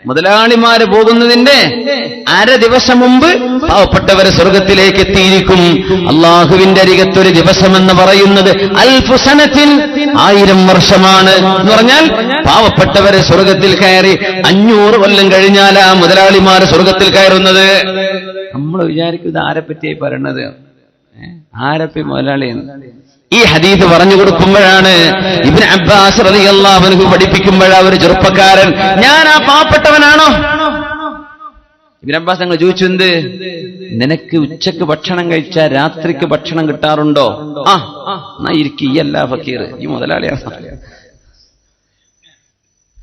മുതലാളിമാര് പോകുന്നതിന്റെ അര ദിവസം മുമ്പ് പാവപ്പെട്ടവരെ സ്വർഗത്തിലേക്ക് എത്തിയിരിക്കും. അള്ളാഹുവിന്റെ അരികത്തൊരു ദിവസം എന്ന് പറയുന്നത് അൽഫുസനത്തിൻ 1000 വർഷമാണ് എന്ന് പറഞ്ഞാൽ പാവപ്പെട്ടവരെ സ്വർഗത്തിൽ കയറി 500 കൊല്ലം കഴിഞ്ഞാലാ മുതലാളിമാര് സ്വർഗത്തിൽ കയറുന്നത്. നമ്മൾ വിചാരിക്കും ഇത് ആരെപ്പറ്റിയായി പറയണത്, ആരപ്പി മുതലാളിയെന്ന്. ഈ ഹദീസ് പറഞ്ഞു കൊടുക്കുമ്പോഴാണ് ഇബ്നു അബ്ബാസ് റളിയല്ലാഹു അൻഹു പഠിപ്പിക്കുമ്പോഴാ ഒരു ചെറുപ്പക്കാരൻ, ഞാൻ ആ പാവപ്പെട്ടവനാണോ? ഇബ്നു അബ്ബാസ് ഞങ്ങൾ ചോദിച്ചു, എന്ത്, നിനക്ക് ഉച്ചക്ക് ഭക്ഷണം കഴിച്ചാൽ രാത്രിക്ക് ഭക്ഷണം കിട്ടാറുണ്ടോ? എന്നാ ഇരിക്കല്ല ഫക്കീർ, ഈ മുതലാളിയാണ്.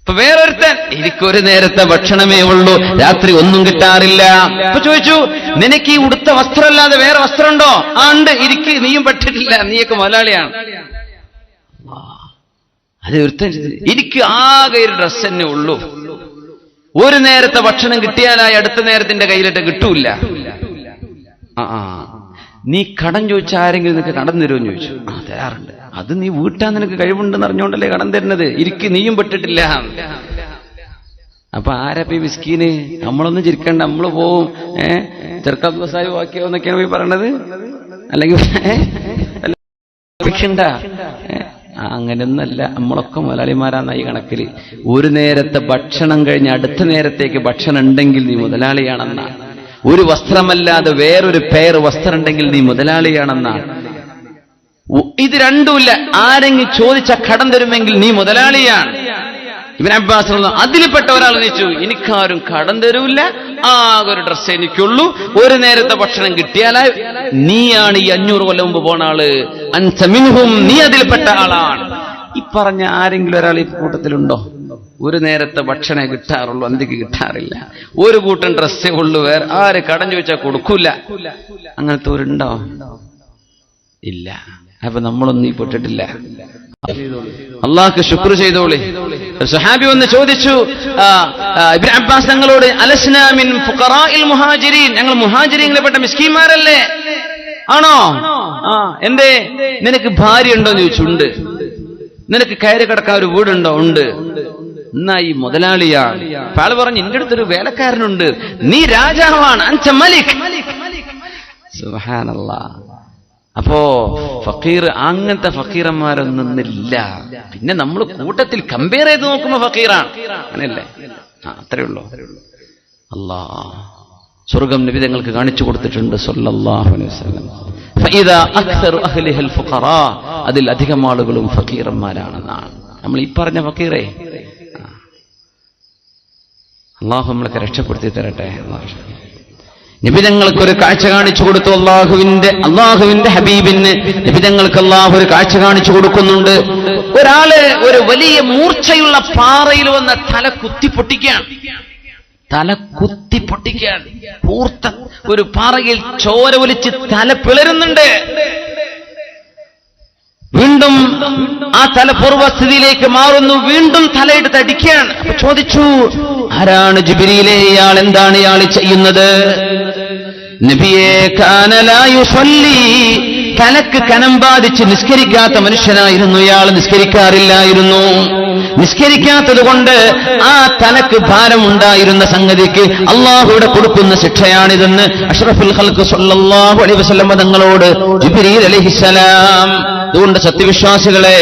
ഇപ്പൊ വേറൊരുത്തൻ, എനിക്കൊരു നേരത്തെ ഭക്ഷണമേ ഉള്ളൂ, രാത്രി ഒന്നും കിട്ടാറില്ല. ഇപ്പൊ ചോദിച്ചു, നിനക്ക് ഈ ഉടുത്ത വസ്ത്രമല്ലാതെ വേറെ വസ്ത്രമുണ്ടോ? ഉണ്ട്, ഇരിക്ക്, നീയും പെട്ടിട്ടില്ല, നീയൊക്കെ മുതലാളിയാണ്. അത് ഒരുത്തൻ, എനിക്ക് ആകെ ഒരു ഡ്രസ് തന്നെ ഉള്ളൂ, ഒരു നേരത്തെ ഭക്ഷണം കിട്ടിയാലായി അടുത്ത നേരത്തിന്റെ കയ്യിലിട്ട് കിട്ടൂല. നീ കടം ചോദിച്ചാൽ ആരെങ്കിലും നിനക്ക് കടം തരുമെന്ന് ചോദിച്ചു. തരാറുണ്ട്. അത് നീ വീട്ടാൻ നിനക്ക് കഴിവുണ്ടെന്ന് അറിഞ്ഞുകൊണ്ടല്ലേ കടം തരുന്നത്, ഇരിക്ക്, നീയും പെട്ടിട്ടില്ല. അപ്പൊ ആരപ്പ ഈ മിസ്കീന്? നമ്മളൊന്നും ചിരിക്കണ്ട, നമ്മള് പോവും, ചെറുക്ക ദിവസമായി വാക്കിയോ എന്നൊക്കെയാണ് പോയി പറയണത്, അല്ലെങ്കിൽ അങ്ങനെയൊന്നല്ല. നമ്മളൊക്കെ മുതലാളിമാരാന്ന ഈ കണക്കില്. ഒരു നേരത്തെ ഭക്ഷണം കഴിഞ്ഞ് അടുത്ത നേരത്തേക്ക് ഭക്ഷണം ഉണ്ടെങ്കിൽ നീ മുതലാളിയാണെന്നാണ്. ഒരു വസ്ത്രമല്ലാതെ വേറൊരു പേർ വസ്ത്രം ഉണ്ടെങ്കിൽ നീ മുതലാളിയാണെന്നാണ്. ഇത് രണ്ടുമില്ല, ആരെങ്കിലും ചോദിച്ച കടം തരുമെങ്കിൽ നീ മുതലാളിയാണ്. ഇബ്നു അബ്ബാസ് അതിൽപ്പെട്ട ഒരാൾ നീച്ചു, എനിക്കാരും കടം തരൂല്ല, ആകെ ഒരു ഡ്രസ്സ് എനിക്കുള്ളൂ, ഒരു നേരത്തെ ഭക്ഷണം കിട്ടിയാലായി. നീയാണ് ഈ 500 കൊല്ലം മുമ്പ് പോണ ആള്, അൻത മിൻഹും, നീ അതിൽപ്പെട്ട ആളാണ്. ഈ പറഞ്ഞ ആരെങ്കിലും ഒരാൾ ഈ കൂട്ടത്തിലുണ്ടോ? ഒരു നേരത്തെ ഭക്ഷണമേ കിട്ടാറുള്ളൂ, അന്തിക്ക് കിട്ടാറില്ല, ഒരു കൂട്ടം ഡ്രസ്സേ ഉള്ളൂ, വേറെ ആര് കടം ചോദിച്ചാൽ കൊടുക്കൂല. അങ്ങനത്തെ ഒരുണ്ടോ? ഇല്ല. അപ്പൊ നമ്മളൊന്നും ഈ പെട്ടിട്ടില്ല. അള്ളാഹ്ക്ക് ശുക്ർ ചെയ്തോളി. സഹാബി വന്ന് ചോദിച്ചു ഇബ്നു അബ്ബാസ് തങ്ങളോട്, അലസ്നാ മിൻ ഫുഖറാഇൽ മുഹാജിരീൻ, ഞങ്ങൾ മുഹാജിരീങ്ങളെ പെട്ട മിസ്കീന്മാരല്ലേ? ആണോ? എന്തേ, നിനക്ക് ഭാര്യ ഉണ്ടോ എന്ന് ചോദിച്ചു. ഉണ്ട്. നിനക്ക് കയറി കിടക്കാൻ ഒരു വീടുണ്ടോ? ഉണ്ട്. എന്നാ ഈ മുതലാളിയാണ്. ആള് പറഞ്ഞു, എന്റെ അടുത്തൊരു വേലക്കാരനുണ്ട്, നീ രാജാവാണ്, അൻത മലിക്. സുബ്ഹാനല്ലാഹ്. അപ്പോ ഫക്കീർ, അങ്ങനത്തെ ഫക്കീറന്മാരൊന്നില്ല. പിന്നെ നമ്മൾ കൂട്ടത്തിൽ കമ്പയർ ചെയ്ത് നോക്കുമ്പോ ഫക്കീറാണ്, അങ്ങനെയല്ലേ? അത്രേ ഉള്ളൂ. അല്ലാഹ് സ്വർഗം നബി തങ്ങൾക്ക് കാണിച്ചു കൊടുത്തിട്ടുണ്ട് സല്ലല്ലാഹു അലൈഹി വസല്ലം. ഫഇദാ അക്സറു അഹ്ലിഹിൽ ഫുഖറാ, അതിൽ അധികം ആളുകളും ഫക്കീറന്മാരാണെന്നാണ്. നമ്മൾ ഈ പറഞ്ഞ ഫക്കീറേ, അള്ളാഹു നമ്മളൊക്കെ രക്ഷപ്പെടുത്തി തരട്ടെ. നബിതങ്ങൾക്കൊരു കാഴ്ച കാണിച്ചു കൊടുത്തു. അള്ളാഹുവിന്റെ ഹബീബിന് നബിതങ്ങൾക്ക് അള്ളാഹു ഒരു കാഴ്ച കാണിച്ചു കൊടുക്കുന്നുണ്ട്. ഒരാള് ഒരു വലിയ മൂർച്ചയുള്ള പാറയിൽ വന്ന് തല കുത്തിപ്പൊട്ടിക്കുകയാണ്. കൂർത്ത ഒരു പാറയിൽ ചോര ഒലിച്ച് തല പിളരുന്നുണ്ട്. വീണ്ടും ആ തല പൂർവസ്ഥിതിയിലേക്ക് മാറുന്നു. വീണ്ടും തലയെടുത്ത് അടിക്കുകയാണ്. അപ്പൊ ചോദിച്ചു, ആരാണ് ജിബ്രീലേ, ഇയാൾ എന്താണ് ഇയാൾ ചെയ്യുന്നത്? നബിയേ, കാന ലാ യുസല്ലി, തലക്ക് കനം ബാധിച്ച് നിസ്കരിക്കാത്ത മനുഷ്യനായിരുന്നു ഇയാൾ. നിസ്കരിക്കാറില്ലായിരുന്നു. നിസ്കരിക്കാത്തത് കൊണ്ട് ആ തലക്ക് ഭാരമുണ്ടായിരുന്ന സംഗതിക്ക് അള്ളാഹുവിടെ കൊടുക്കുന്ന ശിക്ഷയാണിതെന്ന് അഷ്റഫുൽ ഖൽഖ് സ്വല്ലല്ലാഹു അലൈഹി വസല്ലം തങ്ങളോട് ജിബ്രീൽ അലൈഹിസ്സലാം. അതുകൊണ്ട് സത്യവിശ്വാസികളെ,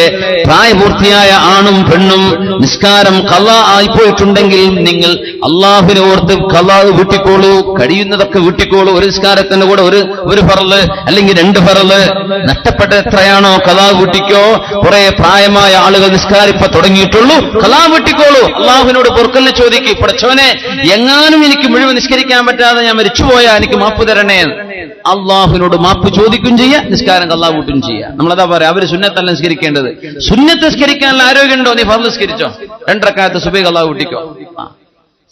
പ്രായപൂർത്തിയായ ആണും പെണ്ണും നിസ്കാരം ഖളാ ആയിപ്പോയിട്ടുണ്ടെങ്കിൽ നിങ്ങൾ അള്ളാഹുവിനെ ഓർത്ത് ഖളാ വീട്ടിക്കോളൂ. കഴിയുന്നതൊക്കെ വീട്ടിക്കോളൂ. ഒരു നിസ്കാരത്തിന് കൂടെ ഒരു ഫർള് അല്ലെങ്കിൽ 2 ഫർള് നഷ്ടപ്പെട്ട എത്രയാണോ ഖളാ വീട്ടിക്കോ. കുറെ പ്രായമായ ആളുകൾ നിസ്കാരിപ്പ തുടങ്ങിയിട്ടുള്ളൂ, ഖളാ വീട്ടിക്കോളൂ. അള്ളാഹുവിനോട് പൊറുക്കലിനെ ചോദിക്കും, പടച്ചോനെ, എങ്ങാനും എനിക്ക് മുഴുവൻ നിസ്കരിക്കാൻ പറ്റാതെ ഞാൻ മരിച്ചുപോയാൽ എനിക്ക് മാപ്പ് തരണേ. അള്ളാഹുവിനോട് മാപ്പ് ചോദിക്കും ചെയ്യാം, നിസ്കാരം ഖളാ വീട്ടും ചെയ്യാം. നമ്മളതാ പറയാം, അവര് സുന്നത്തല്ല നിസ്കരിക്കേണ്ടത്. സുന്നത്ത് നിസ്കരിക്കാനുള്ള ആരോഗ്യമുണ്ടോ? നീ ഫർള് നിസ്കരിച്ചോ, 2 റക്അത്ത് സുബഹി ഖളാ വീട്ടിക്കോ.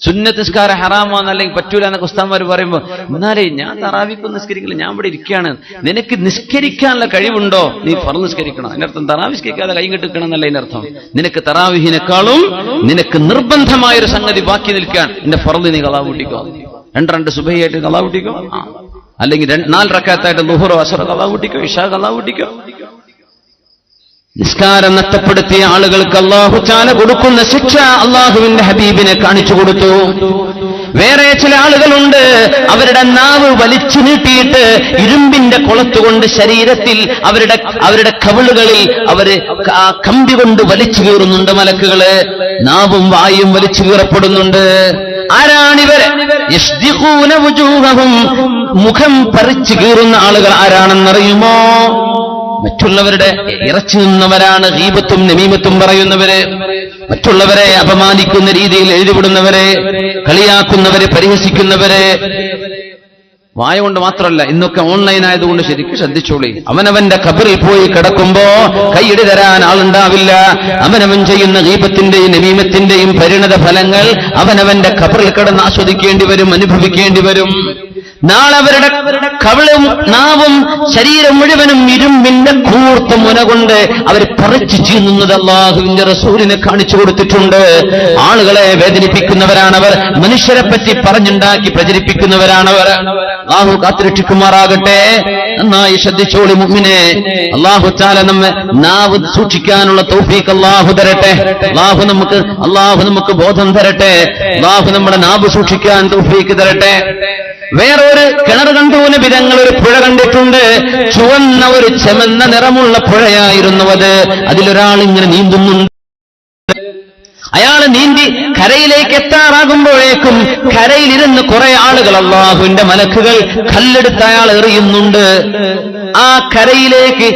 സുന്നത്ത് നിസ്കാരം ഹറാമാന്ന് അല്ലെങ്കിൽ പറ്റൂല എന്നൊക്കെ ഉസ്താദ്മാർ പറയുമ്പോ, എന്നാലേ ഞാൻ തറാവിക്കൊന്നും നിസ്കരിക്കില്ല, ഞാൻ ഇവിടെ ഇരിക്കുകയാണ്. നിനക്ക് നിസ്കരിക്കാനുള്ള കഴിവുണ്ടോ? നീ ഫർള് നിസ്കരിക്കണം. അതിനർത്ഥം തറാവി നിസ്കരിക്കാതെ കൈ കെട്ടിക്കണം എന്നല്ല അതിനർത്ഥം. നിനക്ക് തറാവിഹിനേക്കാളും നിനക്ക് നിർബന്ധമായൊരു സംഗതി ബാക്കി നിൽക്കാൻ, എന്റെ ഫർള് നീ ഖളാ വീട്ടിക്കോ. 2 സുബഹിയായിട്ട് ഖളാ വീട്ടിക്കോ, അല്ലെങ്കിൽ 4 റക്അത്തായിട്ട് ളുഹ്റോ അസ്റോ ഖളാ വീട്ടിക്കോ, ഇശാ ഖളാ വീട്ടിക്കോ. നിസ്കാരം നഷ്ടപ്പെടുത്തിയ ആളുകൾക്ക് അല്ലാഹു തആല കൊടുക്കുന്ന ശിക്ഷ അല്ലാഹുവിന്റെ ഹബീബിനെ കാണിച്ചു കൊടുത്തു. വേറെ ചില ആളുകളുണ്ട്, അവരുടെ നാവ് വലിച്ചു നീട്ടിയിട്ട് ഇരുമ്പിന്റെ കൊളത്തുകൊണ്ട് ശരീരത്തിൽ അവരുടെ കവിളുകളിൽ അവര് കമ്പി കൊണ്ട് വലിച്ചു കീറുന്നുണ്ട്. മലക്കുകള് നാവും വായും വലിച്ചു കീറപ്പെടുന്നുണ്ട്. ആരാണിവർ? യസ്ദിഖൂന വുജൂഹഹും, മുഖം പറിച്ചു കീറുന്ന ആളുകൾ ആരാണെന്നറിയുമോ? മറ്റുള്ളവരുടെ ഇറച്ചു നിന്നവരാണ്. ഗീബത്തും നമീമത്തും പറയുന്നവര്, മറ്റുള്ളവരെ അപമാനിക്കുന്ന രീതിയിൽ എഴുതിവിടുന്നവരെ, കളിയാക്കുന്നവരെ, പരിഹസിക്കുന്നവരെ. വായ കൊണ്ട് മാത്രമല്ല, ഇന്നൊക്കെ ഓൺലൈൻ ആയതുകൊണ്ട് ശരിക്കും ശ്രദ്ധിച്ചോളി. അവനവന്റെ ഖബറിൽ പോയി കിടക്കുമ്പോ കൈയിടി തരാൻ ആളുണ്ടാവില്ല. അവനവൻ ചെയ്യുന്ന ഗീബത്തിന്റെയും നമീമത്തിന്റെയും പരിണത ഫലങ്ങൾ അവനവന്റെ ഖബറിൽ കിടന്ന് ആസ്വദിക്കേണ്ടി വരും, അനുഭവിക്കേണ്ടി വരും. നാളെ അവരുടെ കവിളും നാവും ശരീരം മുഴുവനും ഇരുമ്പിന്റെ കൂർത്ത മുന കൊണ്ട് അവർ പറിച്ചു ചീന്നുന്നത് അല്ലാഹുവിന്റെ റസൂലിനെ കാണിച്ചു കൊടുത്തിട്ടുണ്ട്. ആളുകളെ വേദനിപ്പിക്കുന്നവരാണവർ, മനുഷ്യരെ പറ്റി പറഞ്ഞുണ്ടാക്കി പ്രചരിപ്പിക്കുന്നവരാണവർ. അല്ലാഹു കാത്തുരക്ഷിക്കുമാറാകട്ടെ. നന്നായി ശ്രദ്ധിച്ചോളി മുഅ്മിനെ. അല്ലാഹു തആല നമ്മെ നാവ് സൂക്ഷിക്കാനുള്ള തൗഫീഖ് അല്ലാഹു തരട്ടെ. അല്ലാഹു നമുക്ക് ബോധം തരട്ടെ. അല്ലാഹു നമ്മുടെ നാവ് സൂക്ഷിക്കാൻ തൗഫീഖ് തരട്ടെ. വേറൊരു കിണർ കണ്ടു നബി തങ്ങൾ. ഒരു പുഴ കണ്ടിട്ടുണ്ട്. ചുവന്ന ഒരു ചെമന്ന നിറമുള്ള പുഴയായിരുന്നു അത്. അതിലൊരാൾ ഇങ്ങനെ നീന്തുന്നുണ്ട്. അയാൾ നീന്തി കരയിലേക്ക് എത്താറാകുമ്പോഴേക്കും കരയിലിരുന്ന് കുറെ ആളുകൾ, അല്ലാഹുവിന്റെ മലക്കുകൾ കല്ലെടുത്ത് അയാൾ എറിയുന്നുണ്ട്. ആ കരയിലേക്ക്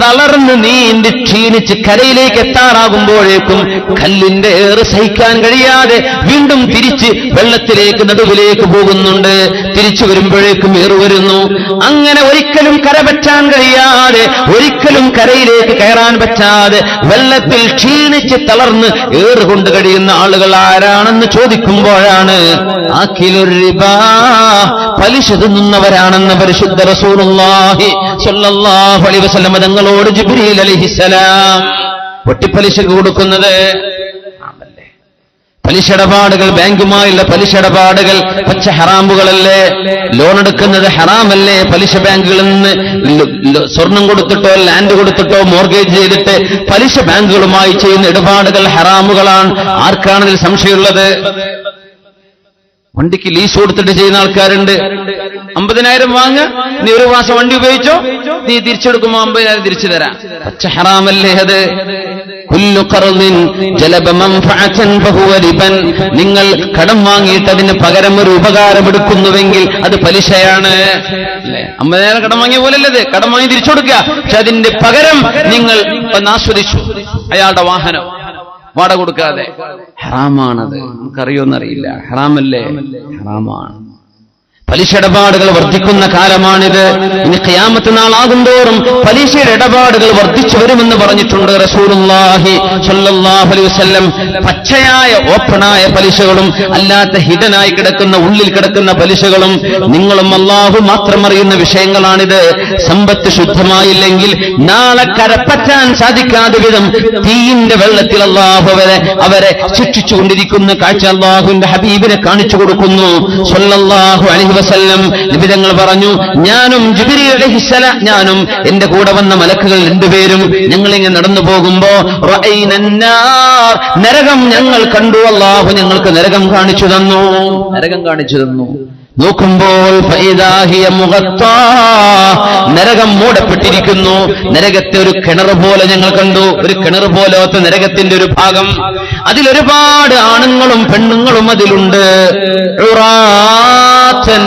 തളർന്ന് നീന്തി ക്ഷീണിച്ച് കരയിലേക്ക് എത്താറാകുമ്പോഴേക്കും കല്ലിന്റെ ഏറ് സഹിക്കാൻ കഴിയാതെ വീണ്ടും തിരിച്ച് വെള്ളത്തിലേക്ക് നടുവിലേക്ക് പോകുന്നുണ്ട്. തിരിച്ചു വരുമ്പോഴേക്കും ഏറ് വരുന്നു. അങ്ങനെ ഒരിക്കലും കര പറ്റാൻ കഴിയാതെ, ഒരിക്കലും കരയിലേക്ക് കയറാൻ പറ്റാതെ വെള്ളത്തിൽ ക്ഷീണിച്ച് തളർന്ന് ഏറുകൊണ്ട് കഴിയുന്ന ആളുകൾ ആരാണെന്ന് ചോദിക്കുമ്പോഴാണ് ആക്കിലുർ റിബാ, പലിശ തിന്നുന്നവരാണെന്ന് പരിശുദ്ധ റസൂലുള്ളാഹി സ്വല്ലല്ലാഹു അലൈഹി വസല്ലം തങ്ങളോട് ജിബ്രീൽ അലൈഹിസ്സലാം വെട്ടിപ്പലിശക്ക് കൊടുക്കുന്നത്. പലിശടപാടുകൾ, ബാങ്കുമായുള്ള പലിശടപാടുകൾ പച്ച ഹറാമുകളല്ലേ? ലോൺ എടുക്കുന്നത് ഹറാമല്ലേ? പലിശ ബാങ്കുകളിൽ നിന്ന് സ്വർണം കൊടുത്തിട്ടോ ലാൻഡ് കൊടുത്തിട്ടോ മോർഗേജ് ചെയ്തിട്ട് പലിശ ബാങ്കുകളുമായി ചെയ്യുന്ന ഇടപാടുകൾ ഹറാമുകളാണ്. ആർക്കാണതിൽ സംശയമുള്ളത്? വണ്ടിക്ക് ലീസ് കൊടുത്തിട്ട് ചെയ്യുന്ന ആൾക്കാരുണ്ട്. 50,000 വാങ്ങ, നീ ഒരു മാസം വണ്ടി ഉപയോഗിച്ചോ, നീ തിരിച്ചെടുക്കുമ്പോ 50,000 തിരിച്ചു തരാം. പച്ച ഹറാമല്ലേ അത്? കുല്ലു ഖർദിൻ ജലബ മൻഫഅതൻ ഫഹുവ റിബൻ. നിങ്ങൾ കടം വാങ്ങിയിട്ട് അതിന് പകരം ഒരു ഉപകാരം എടുക്കുന്നുവെങ്കിൽ അത് പലിശയാണ്. 50,000 കടം വാങ്ങിയ പോലല്ലത്. കടം വാങ്ങി തിരിച്ചു കൊടുക്കുക, പക്ഷെ അതിന്റെ പകരം നിങ്ങൾ ഒന്ന് ആസ്വദിച്ചു. അയാളുടെ വാഹനം വാടക കൊടുക്കാതെ. ഹറാമാണത്. നമുക്കറിയോന്നറിയില്ല. ഹറാമല്ലേ? ഹറാമാണ്. പലിശ ഇടപാടുകൾ വർദ്ധിക്കുന്ന കാലമാണിത്. ഇനി ഖിയാമത്ത് നാളാകുന്തോറും പലിശയുടെ ഇടപാടുകൾ വർദ്ധിച്ചു വരുമെന്ന് പറഞ്ഞിട്ടുണ്ട് റസൂലുള്ളാഹി സ്വല്ലല്ലാഹു അലൈഹി വസല്ലം. പച്ചയായ ഓപ്പണായ പലിശകളും അല്ലാത്ത ഹിഡനായി കിടക്കുന്ന, ഉള്ളിൽ കിടക്കുന്ന പലിശകളും. നിങ്ങളും അല്ലാഹു മാത്രം അറിയുന്ന വിഷയങ്ങളാണിത്. സമ്പത്ത് ശുദ്ധമായില്ലെങ്കിൽ നാളെ കരപ്പറ്റാൻ സാധിക്കാതെ വിധം തീയിന്റെ വെള്ളത്തിൽ അല്ലാഹു അവരെ ശിക്ഷിച്ചുകൊണ്ടിരിക്കുന്ന കാഴ്ച അല്ലാഹുവിന്റെ ഹബീബിനെ കാണിച്ചു കൊടുക്കുന്നു സ്വല്ലല്ലാഹു അലൈഹി വസല്ലം. നബി തങ്ങൾ പറഞ്ഞു, ഞാനും ജിബ്രീൽ അലൈഹിസ്സലാം, ഞാനും എന്റെ കൂടെ വന്ന മലക്കുകൾ രണ്ടുപേരും ഞങ്ങളിങ്ങനെ നടന്നു പോകുമ്പോ റഅയ്നന്നാർ, നരകം ഞങ്ങൾ കണ്ടു. അല്ലാഹു ഞങ്ങൾക്ക് നരകം കാണിച്ചു തന്നു. നരകം കാണിച്ചു തന്നു. നോക്കുമ്പോൾ ഫൈദാഹിയ മുഗത്താ, നരകം മൂടപ്പെട്ടിരിക്കുന്നു. നരകത്തെ ഒരു കിണർ പോലെ ഞങ്ങൾ കണ്ടു. ഒരു കിണർ പോലത്തെ നരകത്തിന്റെ ഒരു ഭാഗം. അതിലൊരുപാട് ആണുങ്ങളും പെണ്ണുങ്ങളും അതിലുണ്ട്. ഉറാത്തൻ,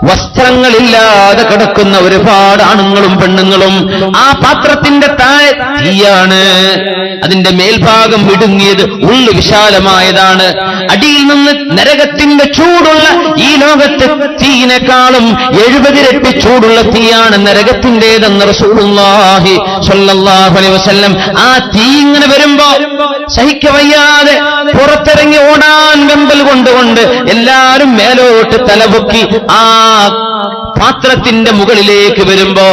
വസ്ത്രങ്ങളില്ലാതെ കിടക്കുന്ന ഒരുപാട് ആണുങ്ങളും പെണ്ണുങ്ങളും. ആ പാത്രത്തിന്റെ താഴെ തീയാണ്. അതിന്റെ മേൽഭാഗം ഇടുങ്ങിയത്, ഉള്ളു വിശാലമായതാണ്. അടിയിൽ നിന്ന് നരകത്തിന്റെ ചൂടുള്ള ഈ ലോകത്തെ തീയിനേക്കാളും 70 ഇരട്ടി ചൂടുള്ള തീയാണ് നരകത്തിന്റേതെന്ന് റസൂലുള്ളാഹി സ്വല്ലല്ലാഹു അലൈഹി വസല്ലം. ആ തീ ഇങ്ങനെ വരുമ്പോ സഹിക്കവയ്യാതെ പുറത്തിറങ്ങി ഓടാൻ വെമ്പൽ കൊണ്ടുകൊണ്ട് എല്ലാവരും മേലോട്ട് തലപൊക്കി ആ പാത്രത്തിന്റെ മുകളിലേക്ക് വരുമ്പോ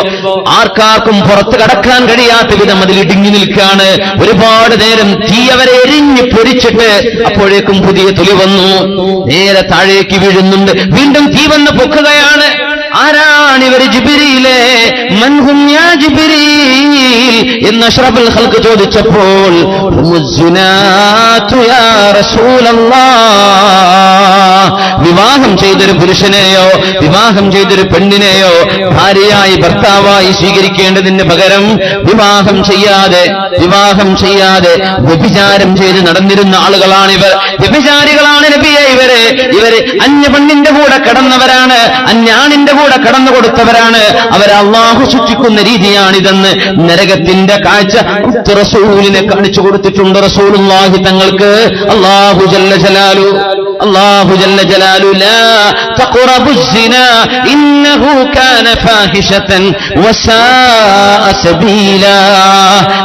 ആർക്കാർക്കും പുറത്ത് കടക്കാൻ കഴിയാത്ത വിധം അതിൽ ഇടുങ്ങി നിൽക്കുകയാണ്. ഒരുപാട് നേരം തീ അവരെ എരിഞ്ഞ് പൊരിച്ചിട്ട് അപ്പോഴേക്കും പുതിയ തുലി വന്നു. നേരെ താഴേക്ക് വീഴുന്നുണ്ട്. വീണ്ടും തീ വന്ന് പൊക്കുകയാണ്. ആരാണിവർ ജിബ്രീലേ, മൻഹും യാ ജിബ്രീൽ എന്ന് അഷ്റഫുൽ ഖൽഖ് ചോദിച്ചപ്പോൾ ഹുമുസ്സുനാതു യാ റസൂലല്ലാഹ്, വിവാഹം ചെയ്തൊരു പുരുഷനെയോ വിവാഹം ചെയ്തൊരു പെണ്ണിനെയോ ഭാര്യയായി ഭർത്താവായി സ്വീകരിക്കേണ്ടതിന് പകരം വിവാഹം ചെയ്യാതെ വ്യഭിചാരം ചെയ്ത് നടന്നിരുന്ന ആളുകളാണിവർ. വ്യഭിചാരികളാണ് നബിയെ ഇവര് അന്യ പെണ്ണിന്റെ കൂടെ കടന്നവരാണ്, അന്യാണിന്റെ കൂടെ കടന്നു കൊടുത്തവരാണ്. അവർ അള്ളാഹു ശിക്ഷിക്കുന്ന രീതിയാണിതെന്ന് നരകത്തിന്റെ കാഴ്ച റസൂലിനെ കാണിച്ചു കൊടുത്തിട്ടുണ്ട് റസൂലുള്ളാഹി തങ്ങൾക്ക്. അല്ലാഹു ജല്ല ജലാലു ലാ തഖറബു الزنا إنه كان فاحشة وساء سبيلا.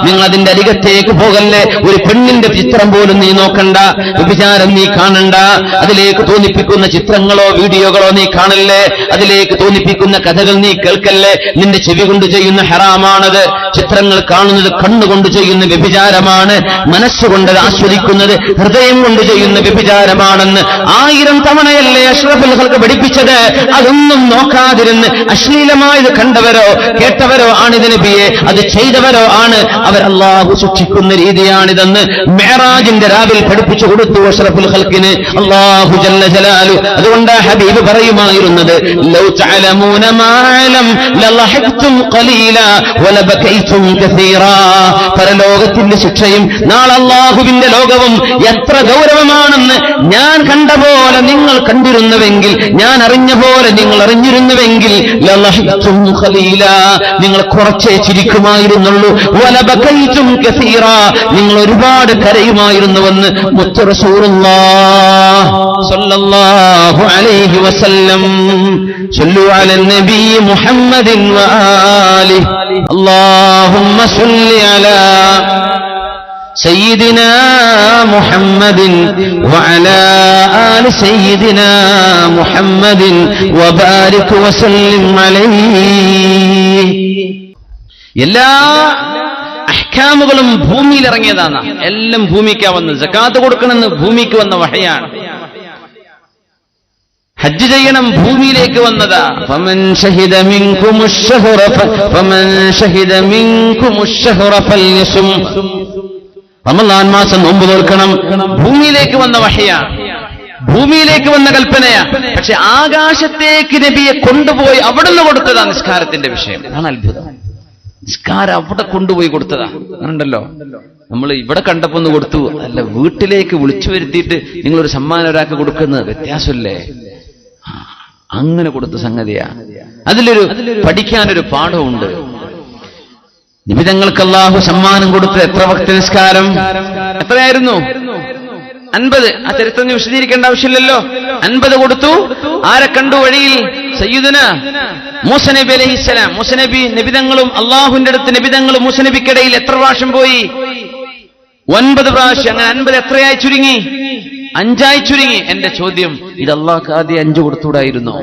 നിങ്ങൾ അതിന്റെ അരികത്തേക്ക് പോകല്ലേ, ഒരു പെണ്ണിന്റെ ചിത്രം പോലും നീ നോക്കണ്ട, വ്യഭിചാരം നീ കാണണ്ട, അതിലേക്ക് തോന്നിപ്പിക്കുന്ന ചിത്രങ്ങളോ വീഡിയോകളോ നീ കാണല്ലേ, അതിലേക്ക് തോന്നിപ്പിക്കുന്ന കഥകൾ നീ കേൾക്കല്ലേ. നിന്റെ ചെവി കൊണ്ട് ചെയ്യുന്ന ഹറാമാണത്, ചിത്രങ്ങൾ കാണുന്നത് കണ്ണുകൊണ്ട് ചെയ്യുന്ന വ്യഭിചാരമാണ്, മനസ്സുകൊണ്ട് ആസ്വദിക്കുന്നത് ഹൃദയം കൊണ്ട് ചെയ്യുന്ന വ്യഭിചാരമാണെന്ന് 1000 തവണയല്ലേ അഷ്റഫുൽ ഖൽഖ് പഠിപ്പിച്ചത്. അതൊന്നും നോക്കാതിരുന്ന് അശ്ലീലമായത് കണ്ടവരോ കേട്ടവരോ ആണിത് നബിയെ, അത് ചെയ്തവരോ ആണ് അവർ. അല്ലാഹു ശിക്ഷിക്കുന്ന രീതിയാണിതെന്ന് മിഅ്റാജിന്റെ രാവിൽ പഠിപ്പിച്ചു കൊടുത്തു അഷ്റഫുൽ ഖൽഖിന് അല്ലാഹു ജല്ല ജലാലു. അതുകൊണ്ട് ഹബീബ് പറയുമായിരുന്നത് ലൗ തഅലമൂന മാ അലം ലളഹഖ്തും ഖലീലാ വലബകൈതും കസീറാ. പരലോകത്തിന്റെ ശിക്ഷയും നാളെ അല്ലാഹുവിന്റെ ലോകവും എത്ര ഗൗരവമാണെന്ന് ഞാൻ കണ്ട പോലെ നിങ്ങൾ കണ്ടിരുന്നുവെങ്കിൽ, ഞാൻ അറിഞ്ഞ പോലെ നിങ്ങൾ അറിഞ്ഞിരുന്നുവെങ്കിൽ ലളഹഖ്തും ഖലീലാ, നിങ്ങൾ കുറച്ചേ ചിരിക്കുമായിരുന്നുള്ളൂ. വലബകൈതും കസീറാ, നിങ്ങൾ ഒരുപാട് കരയുമായിരുന്നുവെന്ന് മുത്ത് റസൂലുള്ളാഹി സ്വല്ലല്ലാഹു അലൈഹി വസല്ലം. സല്ലു അലൻ നബി മുഹമ്മദിൻ വആലിഹി. അല്ലാഹുമ്മ സല്ലി അലാ سيدنا محمد وعلى آل سيدنا محمد وبارك وسلم عليه. എല്ലാ അഹ്കാമുകളും ഭൂമിയിൽ ഇറങ്ങിയതാണ്, എല്ലാം ഭൂമിക്കാ വന്ന്. സകാത്ത് കൊടുക്കണമെന്ന് ഭൂമിക്ക് വന്ന വഹയാണ്. ഹജ്ജ് ചെയ്യണം ഭൂമിയിലേക്ക് വന്നതാ. ഫമൻ ഷഹിദ മിൻകുമുശ് ശഹ്റ ഫൽയസും. റമളാൻ മാസം നോമ്പ് നോൽക്കണം, ഭൂമിയിലേക്ക് വന്ന വഹയാണ്, ഭൂമിയിലേക്ക് വന്ന കൽപ്പനയാ. പക്ഷെ ആകാശത്തേക്ക് നബിയെ കൊണ്ടുപോയി അവിടുന്ന് കൊടുത്തതാ നിസ്കാരത്തിന്റെ വിഷയം. അതാണ് അത്ഭുതം. നിസ്കാരം അവിടെ കൊണ്ടുപോയി കൊടുത്തതാ. ഉണ്ടല്ലോ, നമ്മൾ ഇവിടെ കണ്ടപ്പോ ഒന്ന് കൊടുത്തു, അല്ല വീട്ടിലേക്ക് വിളിച്ചു വരുത്തിയിട്ട് നിങ്ങളൊരു സമ്മാനം ഒരാൾക്ക് കൊടുക്കുന്നത് വ്യത്യാസമില്ലേ? അങ്ങനെ കൊടുത്ത സംഗതിയാ. അതിലൊരു പഠിക്കാനൊരു പാഠമുണ്ട്. നിബിതങ്ങൾക്ക് അല്ലാഹു സമ്മാനം കൊടുത്ത എത്ര വക്ത് നിസ്കാരം എത്രയായിരുന്നു? 50. ആ ചരിത്രം വിശദീകരിക്കേണ്ട ആവശ്യമില്ലല്ലോ. 50 കൊടുത്തു. ആരെ കണ്ടു വഴിയിൽ? സയ്യിദുന മൂസ നബി അലൈഹിസ്സലാം. മൂസ നബി നിബിതങ്ങളും അള്ളാഹുവിന്റെ അടുത്ത് നിബിതങ്ങളും മൂസ നബിക്കിടയിൽ എത്ര പ്രാവശ്യം പോയി? 9 പ്രാവശ്യം. അങ്ങനെ 50 എത്രയായി ചുരുങ്ങി? 5ആയി ചുരുങ്ങി. എന്റെ ചോദ്യം, ഇത് അള്ളാഹ്ക്ക് ആദ്യം 5 കൊടുത്തുകൂടായിരുന്നോ?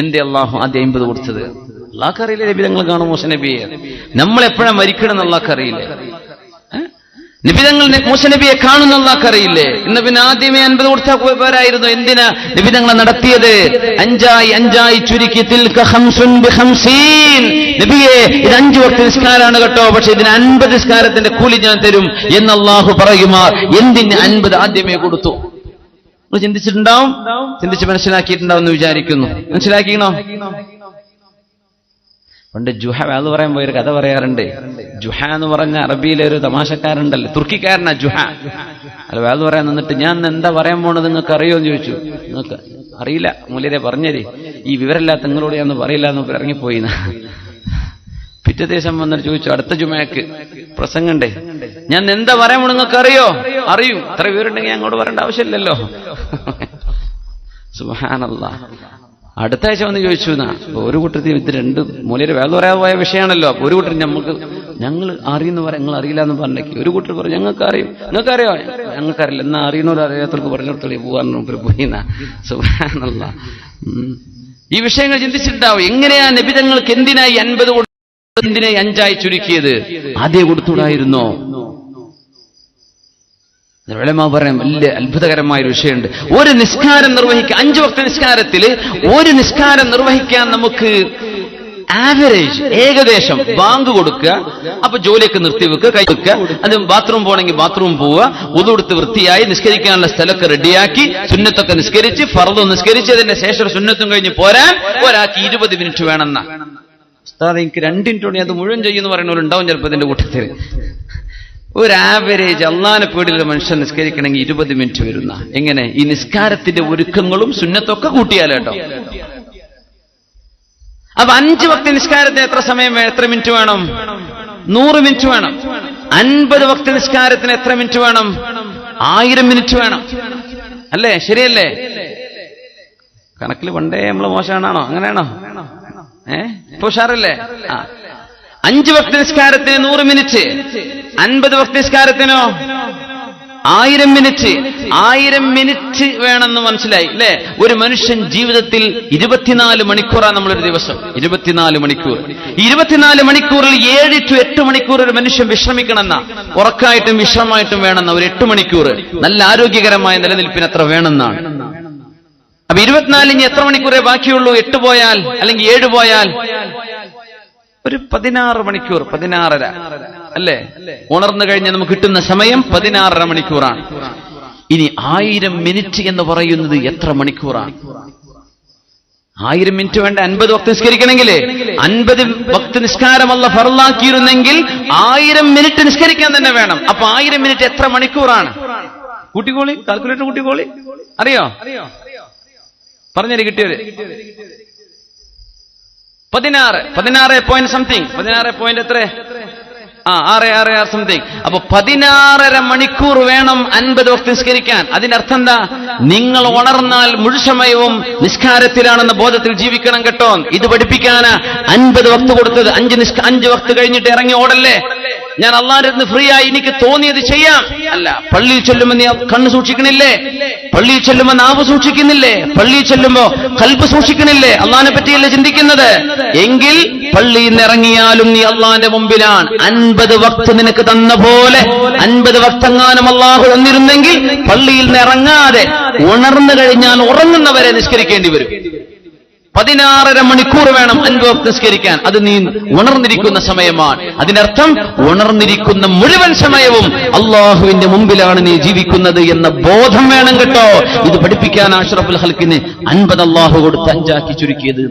എന്തേ അള്ളാഹു ആദ്യം 50 കൊടുത്തത്? അള്ളാഹ്ക്കറിയില്ലേ നിബിതങ്ങൾ കാണും മൂസ നബിയെ? നമ്മളെപ്പോഴാ മരിക്കണം എന്ന് അള്ളാഹ്ക്കറിയില്ലേ? നിബിതങ്ങൾ മൂസ നബിയെ കാണുന്ന അള്ളാഹ്ക്കറിയില്ലേ? ഇന്ന് പിന്നെ ആദ്യമേ 50 കൊടുത്താൽ പോരായിരുന്നു? എന്തിനാ നിബിതങ്ങളെ നടത്തിയത്? 5ആയി ചുരുക്കി. തിൽക ഖംസുൻ ബിഖംസീൻ. നബിയെ, ഇത് 5 വക്ത് നിസ്കാരാണ് കേട്ടോ, പക്ഷെ ഇതിന് 50 നിസ്കാരത്തിന്റെ കൂലി ഞാൻ തരും എന്ന് അള്ളാഹു പറയുമാർ. എന്തിന് 50 ആദ്യമേ കൊടുത്തു? നിങ്ങൾ ചിന്തിച്ചിട്ടുണ്ടാവും, ചിന്തിച്ച് മനസ്സിലാക്കിയിട്ടുണ്ടാവും എന്ന് വിചാരിക്കുന്നു. മനസ്സിലാക്കിക്കണോ? പണ്ട് ജുഹ അത് പറയാൻ പോയൊരു കഥ പറയാറുണ്ട്. ജുഹ എന്ന് പറഞ്ഞ അറബിയിലെ ഒരു തമാശക്കാരുണ്ടല്ലോ, തുർക്കിക്കാരനാ ജുഹ. അല്ല വേദ പറയാൻ നിന്നിട്ട്, ഞാൻ എന്താ പറയാൻ പോണത് നിങ്ങൾക്ക് അറിയോ എന്ന് ചോദിച്ചു. നിങ്ങൾക്ക് അറിയില്ല മൂല്യരെ പറഞ്ഞേരി, ഈ വിവരമില്ലാത്ത നിങ്ങളോട് ഞാൻ പറയില്ല എന്ന് ഇറങ്ങിപ്പോയി. പിറ്റേ ദിവസം വന്നിട്ട് ചോദിച്ചു, അടുത്ത ജുമയ്ക്ക് പ്രസംഗണ്ടേ, ഞാൻ എന്താ പറയാൻ പോണ നിങ്ങൾക്ക് അറിയോ? അറിയൂ. അത്ര വിവരമുണ്ടെങ്കിൽ അങ്ങോട്ട് പറയേണ്ട ആവശ്യമില്ലല്ലോ. സുബ്ഹാനല്ലാഹ്. അടുത്ത ആഴ്ച വന്ന് ചോദിച്ചു എന്നാ. ഒരു കൂട്ടത്തിൽ ഇത് 2 മൂല്യര് വേദ പറയാതെ പോയ വിഷയമാണല്ലോ. അപ്പൊ ഒരു കൂട്ടർ ഞങ്ങൾ അറിയുന്ന പറയാം, നിങ്ങൾ അറിയില്ല എന്ന് പറഞ്ഞേക്ക്. ഒരു കൂട്ടർ പറഞ്ഞു, ഞങ്ങൾക്ക് അറിയും. നിങ്ങൾക്കറിയോ? ഞങ്ങൾക്കറിയില്ല. എന്നാ അറിയുന്നവർ അറിയാത്തവർക്ക് പറഞ്ഞിടത്തോളം പോകാൻ പോയിന്ന. സുബ്ഹാനല്ലാഹ്. ഈ വിഷയങ്ങൾ ചിന്തിച്ചിട്ടുണ്ടാവും. എങ്ങനെയാ നബിതങ്ങൾക്ക് എന്തിനായി 50 കൊടുത്തത്, എന്തിനായി 5ആയി ചുരുക്കിയത്? ആദ്യം കൊടുത്തുകൂടായിരുന്നോ? ഉലമാ പറയാൻ വലിയ അത്ഭുതകരമായ ഒരു വിഷയമുണ്ട്. ഒരു നിസ്കാരം നിർവഹിക്കാൻ 5 വക്ത നിസ്കാരത്തിൽ ഒരു നിസ്കാരം നിർവഹിക്കാൻ നമുക്ക് ആവറേജ് ഏകദേശം ബാങ്ക് കൊടുക്കുക, അപ്പൊ ജോലിയൊക്കെ നിർത്തിവെക്കുക, കൈ വെക്കുക, അത് ബാത്റൂം പോകണമെങ്കിൽ ബാത്റൂം പോവുക, ഉദു എടുത്ത് വൃത്തിയായി നിസ്കരിക്കാനുള്ള സ്ഥലമൊക്കെ റെഡിയാക്കി സുന്നത്തൊക്കെ നിസ്കരിച്ച് ഫർദും നിസ്കരിച്ച് അതിന്റെ ശേഷം സുന്നത്തും കഴിഞ്ഞ് പോരാൻ ഒരാൾക്ക് 20 മിനിറ്റ് വേണമെന്ന. ഉസ്താദ് എനിക്ക് 2 മിനിറ്റ് കൊണ്ട് അത് മുഴുവൻ ചെയ്യുമെന്ന് പറയുന്നവരുണ്ടാവും ചിലപ്പോൾ ഇതിന്റെ കൂട്ടത്തിൽ. ഒരു ആവറേജ് അള്ളാനെ പേടിയുള്ള മനുഷ്യൻ നിസ്കരിക്കണമെങ്കിൽ 20 മിനിറ്റ് വരുന്ന. എങ്ങനെ? ഈ നിസ്കാരത്തിന്റെ ഒരുക്കങ്ങളും സുന്നത്തൊക്കെ കൂട്ടിയാലേട്ടോ. അപ്പൊ 5 വക്ത നിസ്കാരത്തിന് എത്ര സമയം, എത്ര മിനിറ്റ് വേണം? 100 മിനിറ്റ് വേണം. 50 വക്ത നിസ്കാരത്തിന് എത്ര മിനിറ്റ് വേണം? 1000 മിനിറ്റ് വേണം. അല്ലേ? ശരിയല്ലേ? കണക്കിൽ പണ്ടേ നമ്മള് മോശമാണോ? അങ്ങനെയാണോ? ഇപ്പൊ ഉഷാറല്ലേ? 5 വക്ത നിസ്കാരത്തിന് 100 മിനിറ്റ്, 50 വക്ത നിസ്കാരത്തിനോ 1000 മിനിറ്റ്. 1000 മിനിറ്റ് വേണമെന്ന് മനസ്സിലായി അല്ലേ? ഒരു മനുഷ്യൻ ജീവിതത്തിൽ 24 മണിക്കൂറാണ് നമ്മളൊരു ദിവസം. 24 മണിക്കൂർ. 24 മണിക്കൂറിൽ 7 to 8 മണിക്കൂർ ഒരു മനുഷ്യൻ വിശ്രമിക്കണമെന്ന, ഉറക്കായിട്ടും വിശ്രമമായിട്ടും വേണമെന്ന. ഒരു 8 മണിക്കൂർ നല്ല ആരോഗ്യകരമായ നിലനിൽപ്പിന് എത്ര വേണമെന്നാണ്. അപ്പൊ 24 എത്ര മണിക്കൂറേ ബാക്കിയുള്ളൂ? 8 പോയാൽ അല്ലെങ്കിൽ 7 പോയാൽ ഒരു 16 മണിക്കൂർ, 16.5 അല്ലേ? ഉണർന്നു കഴിഞ്ഞാൽ നമുക്ക് കിട്ടുന്ന സമയം 16.5 മണിക്കൂറാണ്. ഇനി 1000 മിനിറ്റ് എന്ന് പറയുന്നത് എത്ര മണിക്കൂറാണ്? 1000 മിനിറ്റ് വേണ്ട 50 വക്ത് നിസ്കരിക്കണമെങ്കിൽ 50 വക്ത് നിസ്കാരം അല്ലാഹു ഫർളാക്കിയിരുന്നെങ്കിൽ 1000 മിനിറ്റ് നിസ്കരിക്കാൻ തന്നെ വേണം. അപ്പൊ 1000 മിനിറ്റ് എത്ര മണിക്കൂറാണ്? കൂട്ടിക്കോളി, കാൽക്കുലേറ്റർ കൂട്ടിക്കോളി. അറിയോ? പറഞ്ഞത് കിട്ടിയത് 16 പോയിന്റ് സംതിങ്. 16 പോയിന്റ് എത്ര? 6 സംതിങ്. അപ്പൊ 16.5 മണിക്കൂർ വേണം 50 വക്ത് നിസ്കരിക്കാൻ. അതിനർത്ഥം എന്താ? നിങ്ങൾ ഉണർന്നാൽ മുഴുസമയവും നിസ്കാരത്തിലാണെന്ന ബോധത്തിൽ ജീവിക്കണം കേട്ടോ. ഇത് പഠിപ്പിക്കാനാ 50 വക്ത് കൊടുത്തത്. 5 വക്ത് കഴിഞ്ഞിട്ട് ഇറങ്ങി ഓടല്ലേ? ഞാൻ അള്ളാന്റെ അടുത്ത് ഫ്രീ ആയി എനിക്ക് തോന്നിയത് ചെയ്യാം അല്ല. പള്ളിയിൽ ചെല്ലുമ്പോൾ നീ കണ്ണ് സൂക്ഷിക്കണില്ലേ? പള്ളിയിൽ ചെല്ലുമ്പോൾ നാവ് സൂക്ഷിക്കുന്നില്ലേ? പള്ളിയിൽ ചെല്ലുമ്പോ ഖൽബ് സൂക്ഷിക്കണില്ലേ? അള്ളാഹിനെ പറ്റിയല്ലേ ചിന്തിക്കുന്നത്? എങ്കിൽ പള്ളിയിൽ നിന്ന് ഇറങ്ങിയാലും നീ അള്ളാന്റെ മുമ്പിലാണ്. 50 വക്ത് നിനക്ക് തന്ന പോലെ 50 വക്തെങ്ങാനും അള്ളാഹു തന്നിരുന്നെങ്കിൽ പള്ളിയിൽ നിന്ന് ഇറങ്ങാതെ ഉണർന്നു കഴിഞ്ഞാൽ ഉറങ്ങുന്നവരെ നിസ്കരിക്കേണ്ടി വരും. 16.5 മണിക്കൂർ വേണം 5 വക്ത് നിസ്കരിക്കാൻ. അത് നീ ഉണർന്നിരിക്കുന്ന സമയമാണ്. അതിനർത്ഥം ഉണർന്നിരിക്കുന്ന മുഴുവൻ സമയവും അള്ളാഹുവിന്റെ മുമ്പിലാണ് നീ ജീവിക്കുന്നത് എന്ന ബോധം വേണം കേട്ടോ. ഇത് പഠിപ്പിക്കാൻ അഷ്റഫുൽ ഖൽഖിന് 50 അള്ളാഹു കൊടുത്ത് 5 ആക്കി ചുരുക്കിയത്.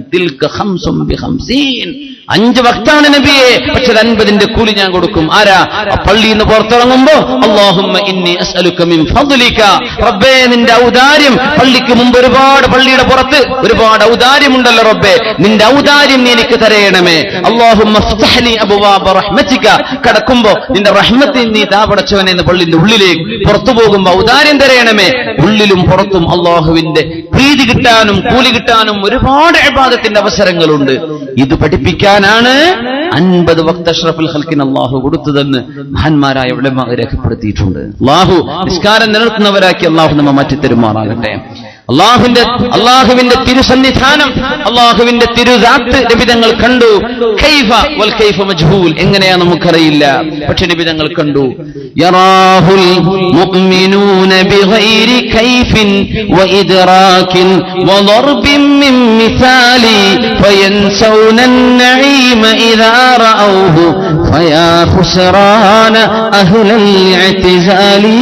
5 വക്താണ് നബിയെ, പക്ഷെ 50ന്റെ കൂലി ഞാൻ കൊടുക്കും. ആരാ? പള്ളിയിൽ നിന്ന് പുറത്തിറങ്ങുമ്പോ അല്ലാഹുമ്മ ഇന്നി അസ്അലുക മിൻ ഫദ്ലിക, റബ്ബേ നിന്റെ ഔദാര്യം. പള്ളിക്ക് മുമ്പ് ഒരുപാട്, പള്ളിയുടെ പുറത്ത് ഒരുപാട് ഔദാര്യമുണ്ടല്ലോ റബ്ബേ, നിന്റെ ഔദാര്യം നീ എനിക്ക് തരയണമേ. അല്ലാഹുമ്മ ഫ്തഹ് ലി അബ്വാബ റഹ്മതിക, കടക്കുമ്പോ നിന്റെ റഹ്മത്തിൽ നീ താപടച്ചവനെ എന്ന് പള്ളിന്റെ ഉള്ളിലേക്ക്, പുറത്തു പോകുമ്പോ ഔദാര്യം തരയണമേ. ഉള്ളിലും പുറത്തും അല്ലാഹുവിന്റെ പ്രീതി കിട്ടാനും കൂലി കിട്ടാനും ഒരുപാട് ഇബാദത്തിന്റെ അവസരങ്ങളുണ്ട്. ഇത് പഠിപ്പിക്കാനാണ് 50 വക്ത് അഷ്റഫുൽ ഖൽഖിന് അല്ലാഹു കൊടുത്തതെന്ന് മഹാന്മാരായ ഉലമാ രേഖപ്പെടുത്തിയിട്ടുണ്ട്. അല്ലാഹു നിസ്കാരം നിലനിർത്തുന്നവരാക്കി അല്ലാഹു നമ്മെ മാറ്റി തരുമാറാകട്ടെ. അള്ളാഹുവിന്റെ തിരുസന്നിധാനം, അള്ളാഹുവിന്റെ തിരുദാത്ത് നബിതങ്ങൾ കണ്ടു. കൈഫ വൽ കൈഫ മജ്ഹൂൽ, എങ്ങനെയാ നമുക്കറിയില്ല, പക്ഷെ നബിതങ്ങൾ കണ്ടു. യറാഹുൽ മുഅ്മിനൂന ബിഗൈരി കൈഫിൻ വഇദ്റാകിൻ വദർബിൻ മിൻ മിസാലി ഫയൻസൗന അൻ-നഈമ ഇദാ റഔഹു ഫയാ ഖുസ്റാന അഹ്ലൽ ഇഅ്തിസാലി.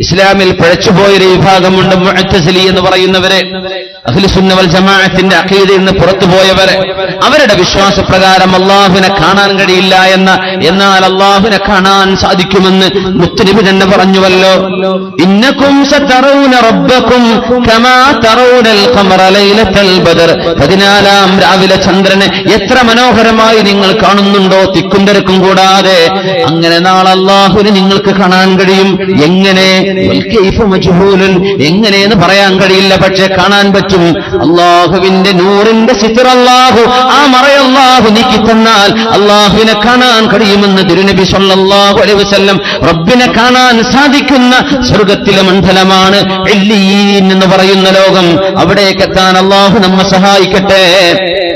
ഇസ്ലാമിൽ പിഴച്ചുപോയൊരു വിഭാഗമുണ്ട്, മുഅ്തസിലി എന്ന് പറയുന്നവരെ. അഹ്ലുസുന്ന വൽ ജമാഅത്തിന്റെ അഖീദയിൽ നിന്ന് പുറത്തുപോയവരെ. അവരുടെ വിശ്വാസപ്രകാരം അല്ലാഹുവിനെ കാണാൻ കഴിയില്ല എന്നാൽ അല്ലാഹുവിനെ കാണാൻ സാധിക്കുമെന്ന് മുത്തുനബി തന്നെ പറഞ്ഞുവല്ലോ. ഇന്നകും സതറൂന റബ്ബകും കമാ തറൂനൽ ഖമറ ലൈലത്തൽ ബദർ. 14 രാവിലെ ചന്ദ്രനെ എത്ര മനോഹരമായി നിങ്ങൾ കാണുന്നുണ്ടോ, തിക്കും തിരക്കും കൂടാതെ, അങ്ങനെ നാളെ അല്ലാഹുവിനെ നിങ്ങൾക്ക് കാണാൻ കഴിയും. എങ്ങനെ? വൽ കൈഫ മജ്ഹൂലൻ, എങ്ങനെയെന്ന് പറയാൻ കഴിയില്ല, പക്ഷെ കാണാൻ പറ്റും. അള്ളാഹുവിന്റെ നൂറിന്റെ സിത്ർ അല്ലാഹു, ആ മറയല്ലാഹു നീക്കി തന്നാൽ അള്ളാഹുവിനെ കാണാൻ കഴിയുമെന്ന് തിരുനബി സല്ലല്ലാഹു അലൈഹി വസല്ലം. റബ്ബിനെ കാണാൻ സാധിക്കുന്ന സ്വർഗത്തിലെ മണ്ഡലമാണ് ഇല്ലീൻ എന്ന് പറയുന്ന ലോകം. അവിടേക്ക് എത്താൻ അള്ളാഹു നമ്മെ സഹായിക്കട്ടെ.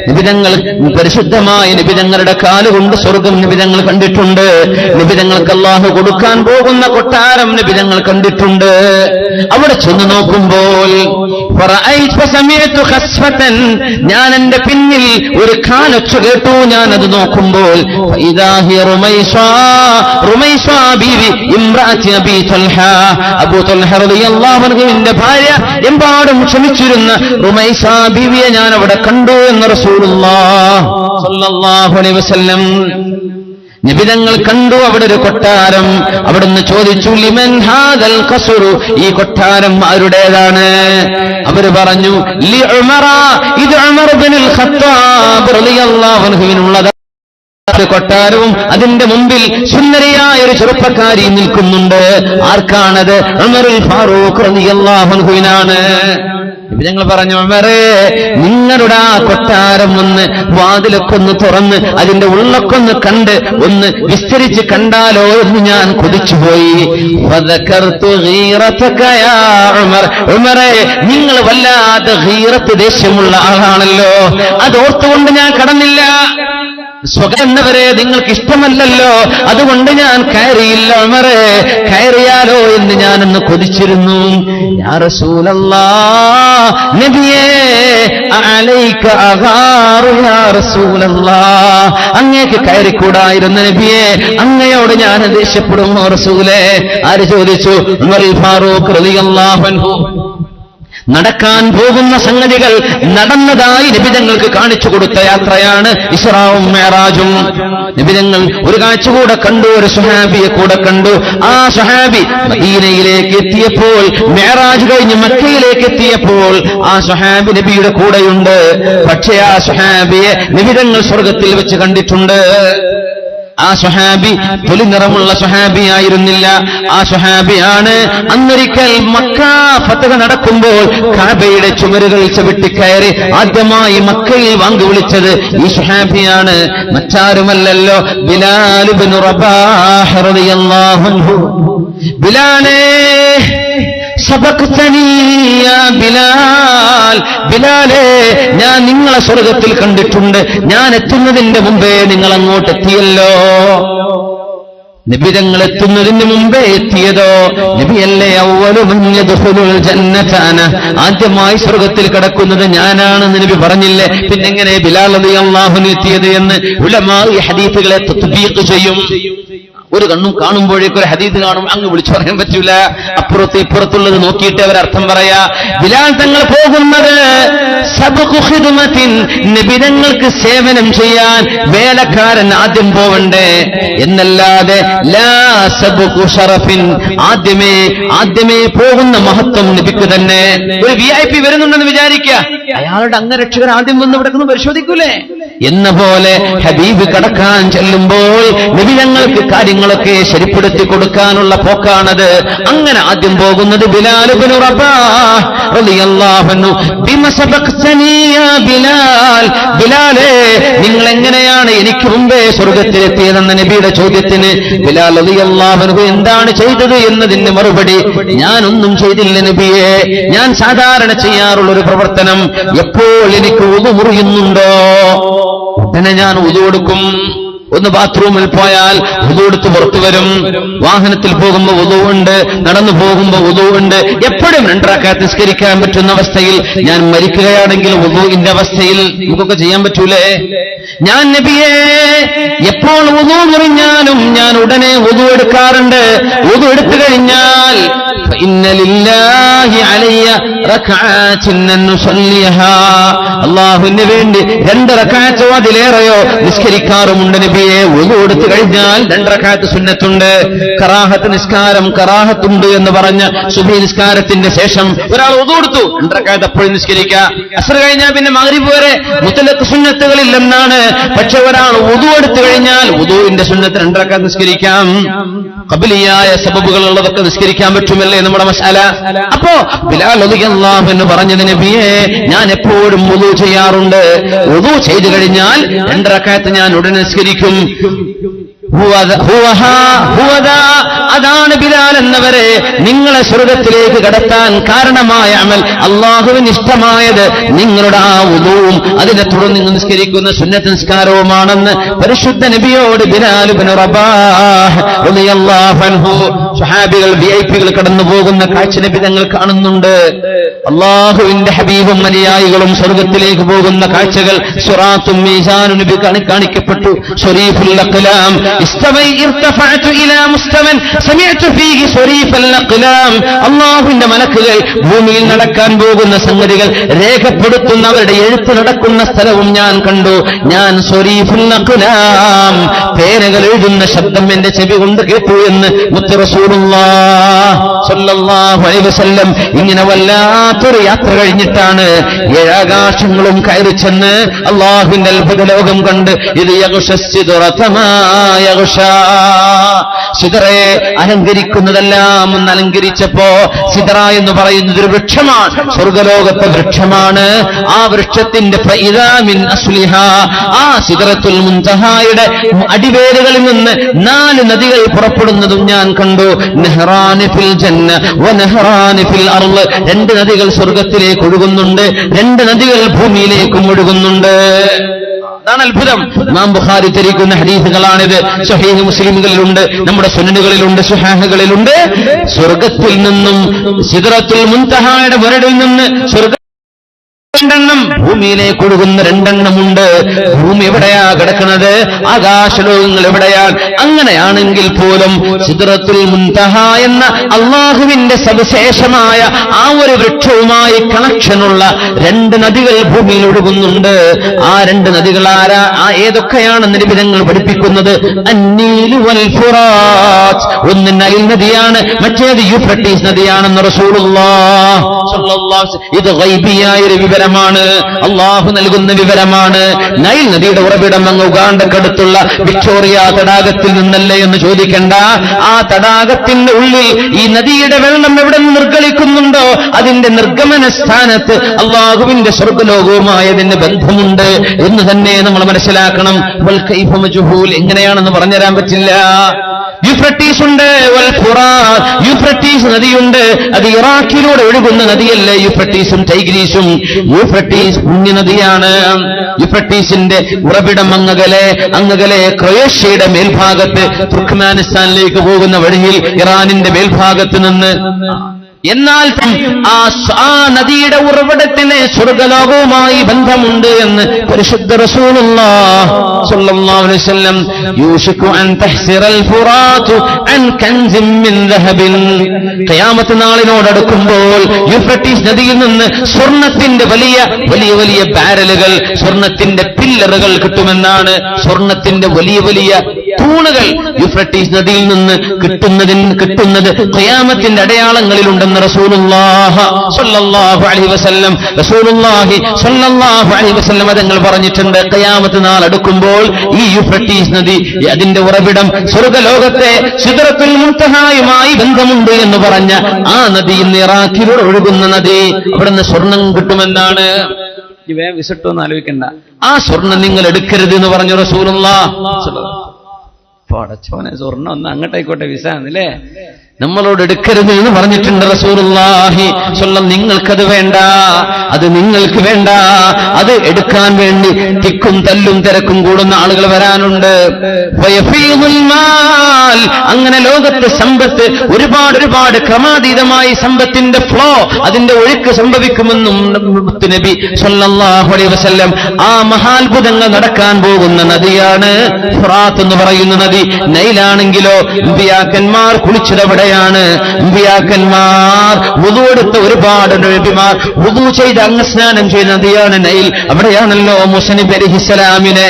നിബിതങ്ങൾ പരിശുദ്ധമായ നിബിതങ്ങളുടെ കാലുകൊണ്ട് സ്വർഗം നിബിതങ്ങൾ കണ്ടിട്ടുണ്ട്. നിബിതങ്ങൾക്ക് അള്ളാഹു കൊടുക്കാൻ പോകുന്ന കൊട്ടാരം നിബിതങ്ങൾ കണ്ടിട്ടുണ്ട്. അവിടെ ചെന്ന് നോക്കുമ്പോൾ ഞാൻ എന്റെ പിന്നിൽ ഒരു കാലൊച്ച കേട്ടു. ഞാൻ അത് നോക്കുമ്പോൾ അബൂ തൽഹ റളിയല്ലാഹു അൻഹുവിന്റെ ഭാര്യ എമ്പാടും ക്ഷമിച്ചിരുന്ന റുമൈസ ബീവിയെ ഞാൻ അവിടെ കണ്ടു എന്ന് റസൂലുള്ളാഹി സ്വല്ലല്ലാഹു അലൈഹി വസല്ലം. നിബിതങ്ങൾ കണ്ടു അവിടെ ഒരു കൊട്ടാരം. അവിടുന്ന് ചോദിച്ചു, ലിമൻ ഹാദൽ ഖസ്റു, ഈ കൊട്ടാരം ആരുടേതാണ്? അവർ പറഞ്ഞു, ലി ഉമറ, ഇത് ഉമർ ഇബ്നുൽ ഖത്താബ് റളിയല്ലാഹു അൻഹുവിനുള്ളതാണ്. കൊട്ടാരവും അതിന്റെ മുമ്പിൽ സുന്ദരിയായ ഒരു ചെറുപ്പക്കാരി നിൽക്കുന്നുണ്ട്. ആർക്കാണത്? ഉമറുൽ ഫാറൂഖ് റളിയല്ലാഹു അൻഹുവിനാണ്. ഞങ്ങൾ പറഞ്ഞു, ഉമറേ, നിങ്ങളുടെ ആ കൊട്ടാരം ഒന്ന് വാതിലൊക്കെ ഒന്ന് തുറന്ന് അതിന്റെ ഉള്ളൊക്കെ ഒന്ന് കണ്ട് ഒന്ന് വിസ്തരിച്ച് കണ്ടാലോ എന്ന് ഞാൻ കൊതിച്ചുപോയി. ഉമറേ, നിങ്ങൾ വല്ലാത്ത ഗീറത്ത് ദേഷ്യമുള്ള ആളാണല്ലോ, അതോർത്തുകൊണ്ട് ഞാൻ കടന്നില്ല. സ്വകന്നവരെ നിങ്ങൾക്ക് ഇഷ്ടമല്ലല്ലോ, അതുകൊണ്ട് ഞാൻ കയറിയില്ല. ഉമറേ, കയറിയാലോ എന്ന് ഞാനൊന്ന് കൊതിച്ചിരുന്നു. യാ റസൂലല്ലാഹ്, നബിയേ, അലൈക അഗാറു യാ റസൂലല്ലാഹ്, അങ്ങേക്ക് കയറിക്കൂടായിരുന്ന നബിയേ, അങ്ങയോട് ഞാൻ ദേഷ്യപ്പെടുമോ റസൂലേ? ആര് ചോദിച്ചു? ഉമറുൽ ഫാറൂഖ് റളിയല്ലാഹു അൻഹു. നടക്കാൻ പോകുന്ന സംഗതികൾ നടന്നതായി നബിതങ്ങൾക്ക് കാണിച്ചു കൊടുത്ത യാത്രയാണ് ഇസ്രാഉം മിഅ്റാജും. നബിതങ്ങൾ ഒരു കാഴ്ച കൂടെ കണ്ടു, ഒരു സ്വഹാബിയെ കൂടെ കണ്ടു. ആ സ്വഹാബി മദീനയിലേക്ക് എത്തിയപ്പോൾ, മിഅ്റാജ് കഴിഞ്ഞ് മക്കയിലേക്ക് എത്തിയപ്പോൾ ആ സ്വഹാബി നബിയുടെ കൂടെയുണ്ട്. പക്ഷേ ആ സ്വഹാബിയെ നബിതങ്ങൾ സ്വർഗത്തിൽ വെച്ച് കണ്ടിട്ടുണ്ട്. ആ സ്വഹാബി തൊലി നിറമുള്ള സ്വഹാബിയായിരുന്നില്ല. ആ സ്വഹാബിയാണ് അന്നൊരിക്കൽ മക്ക ഫതഹ് നടക്കുമ്പോൾ കഅബയുടെ ചുമരുകൾ ചവിട്ടിക്കയറി ആദ്യമായി മക്കയിൽ വാങ്ക് വിളിച്ചത് ഈ സ്വഹാബിയാണ്, മറ്റാരുമല്ലല്ലോ, ബിലാൽ ഇബ്നു റബാഹ് റളിയല്ലാഹു അൻഹു. ബിലാലേ, സബഖ്തനീ യാ ബിലാൽ, ബിലാലേ, ഞാൻ നിങ്ങളെ സ്വർഗത്തിൽ കണ്ടിട്ടുണ്ട്. ഞാൻ എത്തുന്നതിന്റെ മുമ്പേ നിങ്ങൾ അങ്ങോട്ട് എത്തിയല്ലോ. നബിതങ്ങൾ എത്തുന്നതിന് മുമ്പേ എത്തിയതോ? നബിയല്ലേ അവ്വലു മൻ യദ്ഖുലുൽ ജന്നത അന, ആദ്യമായി സ്വർഗത്തിൽ കടക്കുന്നത് ഞാനാണെന്ന് നബി പറഞ്ഞില്ലേ? പിന്നെങ്ങനെ ബിലാൽ റളിയല്ലാഹു അൻഹു എത്തിയത് എന്ന് ഉലമാ ഈ ഹദീസുകളെ തത്ബീഖ് ചെയ്യും. ഒരു കണ്ണും കാണുമ്പോഴേക്കും ഒരു ഹദീസ് കാണും, അങ്ങ് വിളിച്ചു പറയാൻ പറ്റൂല. അപ്പുറത്ത് ഇപ്പുറത്തുള്ളത് നോക്കിയിട്ട് അവർ അർത്ഥം പറയാ. ബിലാൽ തങ്ങൾ പോകുന്നത് സബ്ഖു ഖിദ്മത്തിൻ, നബിതങ്ങൾക്ക് സേവനം ചെയ്യാൻ വേലക്കാരൻ ആദ്യം പോവണ്ടേ എന്നല്ലാതെ ലാ സബ്ഖു ശറഫിൻ, ആദ്യമേ പോകുന്ന മഹത്വം നബിക്ക് തന്നെ. ഒരു VIP വരുന്നുണ്ടെന്ന് വിചാരിക്കുക, അയാളുടെ അംഗരക്ഷകൻ ആദ്യം വന്ന് ഇവിടെ പരിശോധിക്കൂലേ എന്ന പോലെ ഹബീബ് കടക്കാൻ ചെല്ലുമ്പോൾ നബിതങ്ങൾക്ക് കാര്യങ്ങളൊക്കെ ശരിപ്പെടുത്തി കൊടുക്കാനുള്ള പോക്കാണത്. അങ്ങനെ ആദ്യം പോകുന്നത് ബിലാൽ ഇബ്നു റബാഹ് റളിയല്ലാഹു അൻഹു. ബിമ സബഖ്തനീ യാ ബിലാൽ, ബിലാലേ, നിങ്ങൾ എങ്ങനെയാണ് എനിക്ക് മുമ്പേ സ്വർഗ്ഗത്തിലെത്തിയതെന്ന നബിയുടെ ചോദ്യത്തിന് ബിലാൽ റളിയല്ലാഹു അൻഹു എന്താണ് ചെയ്തത് എന്നതിന് മറുപടി, ഞാനൊന്നും ചെയ്തില്ല നബിയേ, ഞാൻ സാധാരണ ചെയ്യാറുള്ള ഒരു പ്രവർത്തനം, എപ്പോൾ എനിക്ക് ഉളു മുറിയുന്നുണ്ടോ ഉടനെ ഞാൻ ഉളു കൊടുക്കും. ഒന്ന് ബാത്റൂമിൽ പോയാൽ വുദു എടുത്ത് പുറത്തു വരും, വാഹനത്തിൽ പോകുമ്പോൾ വുദു ഉണ്ട്, നടന്നു പോകുമ്പോൾ വുദു ഉണ്ട്. എപ്പോഴും 2 റക്അത്ത് നിസ്കരിക്കാൻ പറ്റുന്ന അവസ്ഥയിൽ, ഞാൻ മരിക്കുകയാണെങ്കിൽ വുദുവിന്റെ അവസ്ഥയിൽ നമുക്കൊക്കെ ചെയ്യാൻ പറ്റൂലേ? ഞാൻ നബിയെ എപ്പോൾ വുദു മുറിഞ്ഞാലും ഞാൻ ഉടനെ വുദു എടുക്കാറുണ്ട്. വുദു എടുത്തു കഴിഞ്ഞാൽ ഇന്ന ലില്ലാഹി അലയ്യ റക്അഅത്തിൻ നുസല്ലിഹാ, അല്ലാഹുവിന് വേണ്ടി 2 റക്അത്തോ അതിലേറെയോ നിസ്കരിക്കാറുമുണ്ട് നബിയെ. വുളു എടുത്തു കഴിഞ്ഞാൽ 2 റക്അത്ത് സുന്നത്തുണ്ട്. കറാഹത്ത് നിസ്കാരം കറാഹത്തുണ്ട് എന്ന് പറഞ്ഞ സുബഹി നിസ്കാരത്തിന്റെ ശേഷം ഒരാൾ വുളു എടുത്തു, 2 റക്അത്ത് അപ്പോൾ നിസ്കരിക്കുക. അസ്ർ കഴിഞ്ഞാൽ പിന്നെ മഗ്രിബ് വരെ മുത്തലഖ് സുന്നത്തുകളില്ലെന്നാണ്. പക്ഷെ ഒരാൾ വുളു എടുത്തു കഴിഞ്ഞാൽ വുളുവിന്റെ സുന്നത്ത് 2 റക്അത്ത് നിസ്കരിക്കാം. ഖബലിയായ സബബുകൾ ഉള്ളതൊക്കെ നിസ്കരിക്കാൻ പറ്റുമല്ലേ നമ്മുടെ മസ്അല. അപ്പോ ബിലാൽ റളിയല്ലാഹു അൻഹു പറഞ്ഞത് നബിയെ ഞാൻ എപ്പോഴും വുളു ചെയ്യാറുണ്ട്. വുളു ചെയ്തു കഴിഞ്ഞാൽ 2 റക്അത്ത് ഞാൻ ഉടനെ നിസ്കരിക്കും. അതാണ് ബിലാൽ എന്നവരെ നിങ്ങളെ സ്വർഗത്തിലേക്ക് കടത്താൻ കാരണമായ അമൽ, അല്ലാഹുവിന് ഇഷ്ടമായത് നിങ്ങളുടെ ആ വുളൂവും അതിനെ തുടർന്ന് നിങ്ങൾ നിസ്കരിക്കുന്ന സുന്നത്ത് നിസ്കാരവുമാണെന്ന് പരിശുദ്ധ നബിയോട് ബിലാൽ ഇബ്നു റബാഹ് റളിയല്ലാഹു അൻഹു സ്വഹാബികൾ വിഐപികൾ കടന്നു പോകുന്ന കാഴ്ച നബി തങ്ങൾ കാണുന്നുണ്ട്. അല്ലാഹുവിന്റെ ഹബീബും അനുയായികളും സ്വർഗത്തിലേക്ക് പോകുന്ന കാഴ്ചകൾ സിറാത്തും മീസാനും നബി കാണിക്കപ്പെട്ടു. ശരീഫുൽ അഖ്ലാം ഇസ്തവൈ ഇർതഫഅതു ഇലാ മുസ്തവൻ സമഅതു ഫീഹി ശരീഫുൽ അഖ്ലാം. അല്ലാഹുവിന്റെ മലക്കുകൾ ഭൂമിയിൽ നടക്കാൻ പോകുന്ന സംഗതികൾ രേഖപ്പെടുത്തുന്നവരുടെ എഴുത്ത് നടക്കുന്ന സ്ഥലവും ഞാൻ കണ്ടു. ഞാൻ ശരീഫുൽ അഖ്ലാം പേനകൾ എഴുതുന്ന ശബ്ദം എന്റെ ചെവി കൊണ്ട് കേട്ടു എന്ന് മുത്ത് റസൂലുള്ളാഹി സ്വല്ലല്ലാഹു അലൈഹി വസല്ലം. ഇങ്ങനെ വല്ലാത്തൊരു യാത്ര കഴിഞ്ഞിട്ടാണ് 7 ആകാശങ്ങളും കയറി ചെന്ന് അല്ലാഹുവിന്റെ അത്ഭുത ലോകം കണ്ട് ഇത് സിദറെ അലങ്കരിക്കുന്നതെല്ലാം ഒന്ന് അലങ്കരിച്ചപ്പോ സിദറ എന്ന് പറയുന്നത് ഒരു വൃക്ഷമാണ്, സ്വർഗലോകത്തെ വൃക്ഷമാണ്. ആ വൃക്ഷത്തിന്റെ ആ സിദറത്തുൽ മുൻതഹായുടെ അടിവേരുകളിൽ നിന്ന് 4 നദികൾ പുറപ്പെടുന്നതും ഞാൻ കണ്ടു. നെഹ്റാനി ഫിൽ ജന്ന വ നെഹ്റാനി ഫിൽ അർള്. 2 നദികൾ സ്വർഗത്തിലേക്ക് ഒഴുകുന്നുണ്ട്, 2 നദികൾ ഭൂമിയിലേക്കും ഒഴുകുന്നുണ്ട്. അതാണ് അത്ഭുതം. ഇമാം ബുഖാരി ഉദ്ധരിക്കുന്ന ഹദീസുകളാണിത്. സ്വഹീഹ് മുസ്ലിമുകളിലുണ്ട്, നമ്മുടെ സുനനുകളിലുണ്ട്, സുഹാഹുകളിലുണ്ട്. സ്വർഗത്തിൽ നിന്നും സിദ്റത്തുൽ മുൻതഹായുടെ മുരടിൽ നിന്ന് സ്വർഗ 2 ഭൂമിയിലേക്ക് ഒഴുകുന്ന 2 ഭൂമി എവിടെയാ കിടക്കുന്നത്? ആകാശലോകങ്ങൾ എവിടെയാണ്? അങ്ങനെയാണെങ്കിൽ പോലും സിദ്റത്തുൽ മുൻതഹ എന്ന അള്ളാഹുവിന്റെ സവിശേഷമായ ആ ഒരു വൃക്ഷവുമായി കണക്ഷനുള്ള 2 നദികൾ ഭൂമിയിൽ ഒഴുകുന്നുണ്ട്. ആ 2 നദികൾ ആരാ? ഏതൊക്കെയാണെന്ന് നിബിധങ്ങൾ പഠിപ്പിക്കുന്നത്? അന്നീലു വൽ ഫുറാത്ത്. ഒന്ന് നൈൽ നദിയാണ്, മറ്റേത് യൂഫ്രട്ടീസ് നദിയാണെന്ന് റസൂലുള്ളാഹി സ്വല്ലല്ലാഹു അലൈഹി വസല്ലം. ഇത് ഗൈബിയായ ഒരു വിവരമാണ്, അള്ളാഹു നൽകുന്ന വിവരമാണ്. നൈൽ നദിയുടെ ഉറവിടം അങ്ങ് ഉഗാണ്ടക്കടുത്തുള്ള വിക്ടോറിയ തടാകത്തിൽ നിന്നല്ലേ എന്ന് ചോദിക്കണ്ട. ആ തടാകത്തിന്റെ ഉള്ളിൽ ഈ നദിയുടെ വെള്ളം എവിടെ നിർഗളിക്കുന്നുണ്ടോ അതിന്റെ നിർഗമന സ്ഥാനത്ത് അള്ളാഹുവിന്റെ സ്വർഗ്ഗലോകവുമായി അതിന് ബന്ധമുണ്ട് എന്ന് തന്നെ നമ്മൾ മനസ്സിലാക്കണം. വൽ കൈഫ മജ്ഹൂൽ, എങ്ങനെയാണെന്ന് പറഞ്ഞുതരാൻ പറ്റില്ല. യൂഫ്രട്ടീസ് ഉണ്ട്, വൽ ഫുറാത്ത്, യൂഫ്രട്ടീസ് നദിയുണ്ട്. അത് ഇറാഖിലൂടെ ഒഴുകുന്ന നദിയല്ലേ യൂഫ്രട്ടീസും ടൈഗ്രീസും. യൂഫ്രട്ടീസ് പുണ്യനദിയാണ്. യൂഫ്രട്ടീസിന്റെ ഉറവിടം അങ്ങകലെ ക്രൊയേഷ്യയുടെ മേൽഭാഗത്ത് തുർക്ക്മാനിസ്ഥാനിലേക്ക് പോകുന്ന വഴിയിൽ ഇറാനിന്റെ മേൽഭാഗത്ത് നിന്ന്. എന്നാൽ ആ നദിയുടെ ഉറവിടത്തിന് സ്വർഗ്ഗലോകവുമായി ബന്ധമുണ്ട് എന്ന് പരിശുദ്ധ റസൂലുള്ളാഹി സ്വല്ലല്ലാഹു അലൈഹി വസല്ലം. യൂഷികു അൻ തഹ്സിറൽ ഫുറാത്ത് അൻ കൻസിൻ മിൻ ദഹബിൻ. ഖിയാമത്ത് നാളിനോടടുക്കുമ്പോൾ യൂഫ്രട്ടീസ് നദിയിൽ നിന്ന് സ്വർണത്തിന്റെ വലിയ വലിയ വലിയ ബാരലുകൾ, സ്വർണത്തിന്റെ പില്ലറുകൾ കിട്ടുമെന്നാണ്. സ്വർണത്തിന്റെ വലിയ വലിയ തൂണുകൾ യൂഫ്രട്ടീസ് നദിയിൽ നിന്ന് കിട്ടുന്നത് ഖിയാമത്തിന്റെ അടയാളങ്ങളിലുണ്ടെന്ന് റസൂലുള്ളാഹി സ്വല്ലല്ലാഹു അലൈഹി വസല്ലം. റസൂലുള്ളാഹി സ്വല്ലല്ലാഹു അലൈഹി വസല്ലം തങ്ങൾ പറഞ്ഞിട്ടുണ്ട്, ഖിയാമത്ത് നാൾ അടുക്കുമ്പോൾ ഈ യൂഫ്രട്ടീസ് നദി അതിന്റെ ഉറവിടം സ്വർഗ്ഗലോകത്തെ സിദ്റത്തുൽ മുൻതഹായുമായി ബന്ധമുണ്ട് എന്ന് പറഞ്ഞ ആ നദി ഇന്ന് ഇറാഖിലൂടെ ഒഴുകുന്ന നദി. അവിടുന്ന് സ്വർണം കിട്ടുമെന്നാണ്. വിസിട്ടൊന്നും ആലോചിക്കണ്ട. ആ സ്വർണം നിങ്ങൾ എടുക്കരുത് എന്ന് പറഞ്ഞു റസൂലുള്ളാഹി. പടച്ചോനെ, സ്വർണ്ണം ഒന്ന് അങ്ങോട്ടായിക്കോട്ടെ, വിസ ആണല്ലേ, നമ്മളോട് എടുക്കരുത് എന്ന് പറഞ്ഞിട്ടുണ്ട് റസൂലുള്ളാഹി സ്വല്ലം. നിങ്ങൾക്കത് വേണ്ട, അത് നിങ്ങൾക്ക് വേണ്ട. അത് എടുക്കാൻ വേണ്ടി തിക്കും തല്ലും തിരക്കും കൂടുന്ന ആളുകൾ വരാനുണ്ട്. അങ്ങനെ ലോകത്തെ സമ്പത്ത് ഒരുപാട് ക്രമാതീതമായി സമ്പത്തിന്റെ ഫ്ലോ, അതിന്റെ ഒഴുക്ക് സംഭവിക്കുമെന്നും നബി സ്വല്ലല്ലാഹു അലൈഹി വസല്ലം. ആ മഹാത്ഭുതങ്ങൾ നടക്കാൻ പോകുന്ന നദിയാണ് ഫുറാത്ത് എന്ന് പറയുന്ന നദി. നൈലാണെങ്കിലോ അമ്പിയാക്കന്മാർ കുളിച്ചതവിടെ പറയാണ്, അമ്പിയാക്കന്മാർ വുദു എടുത്ത ഒരുപാട് നബിമാർ വുദു ചെയ്ത് അംഗസ്നാനം ചെയ്ത നദിയാണ് നൈൽ. അവിടെയാണല്ലോ മൂസ നബി അലൈഹിസ്സലാമിനെ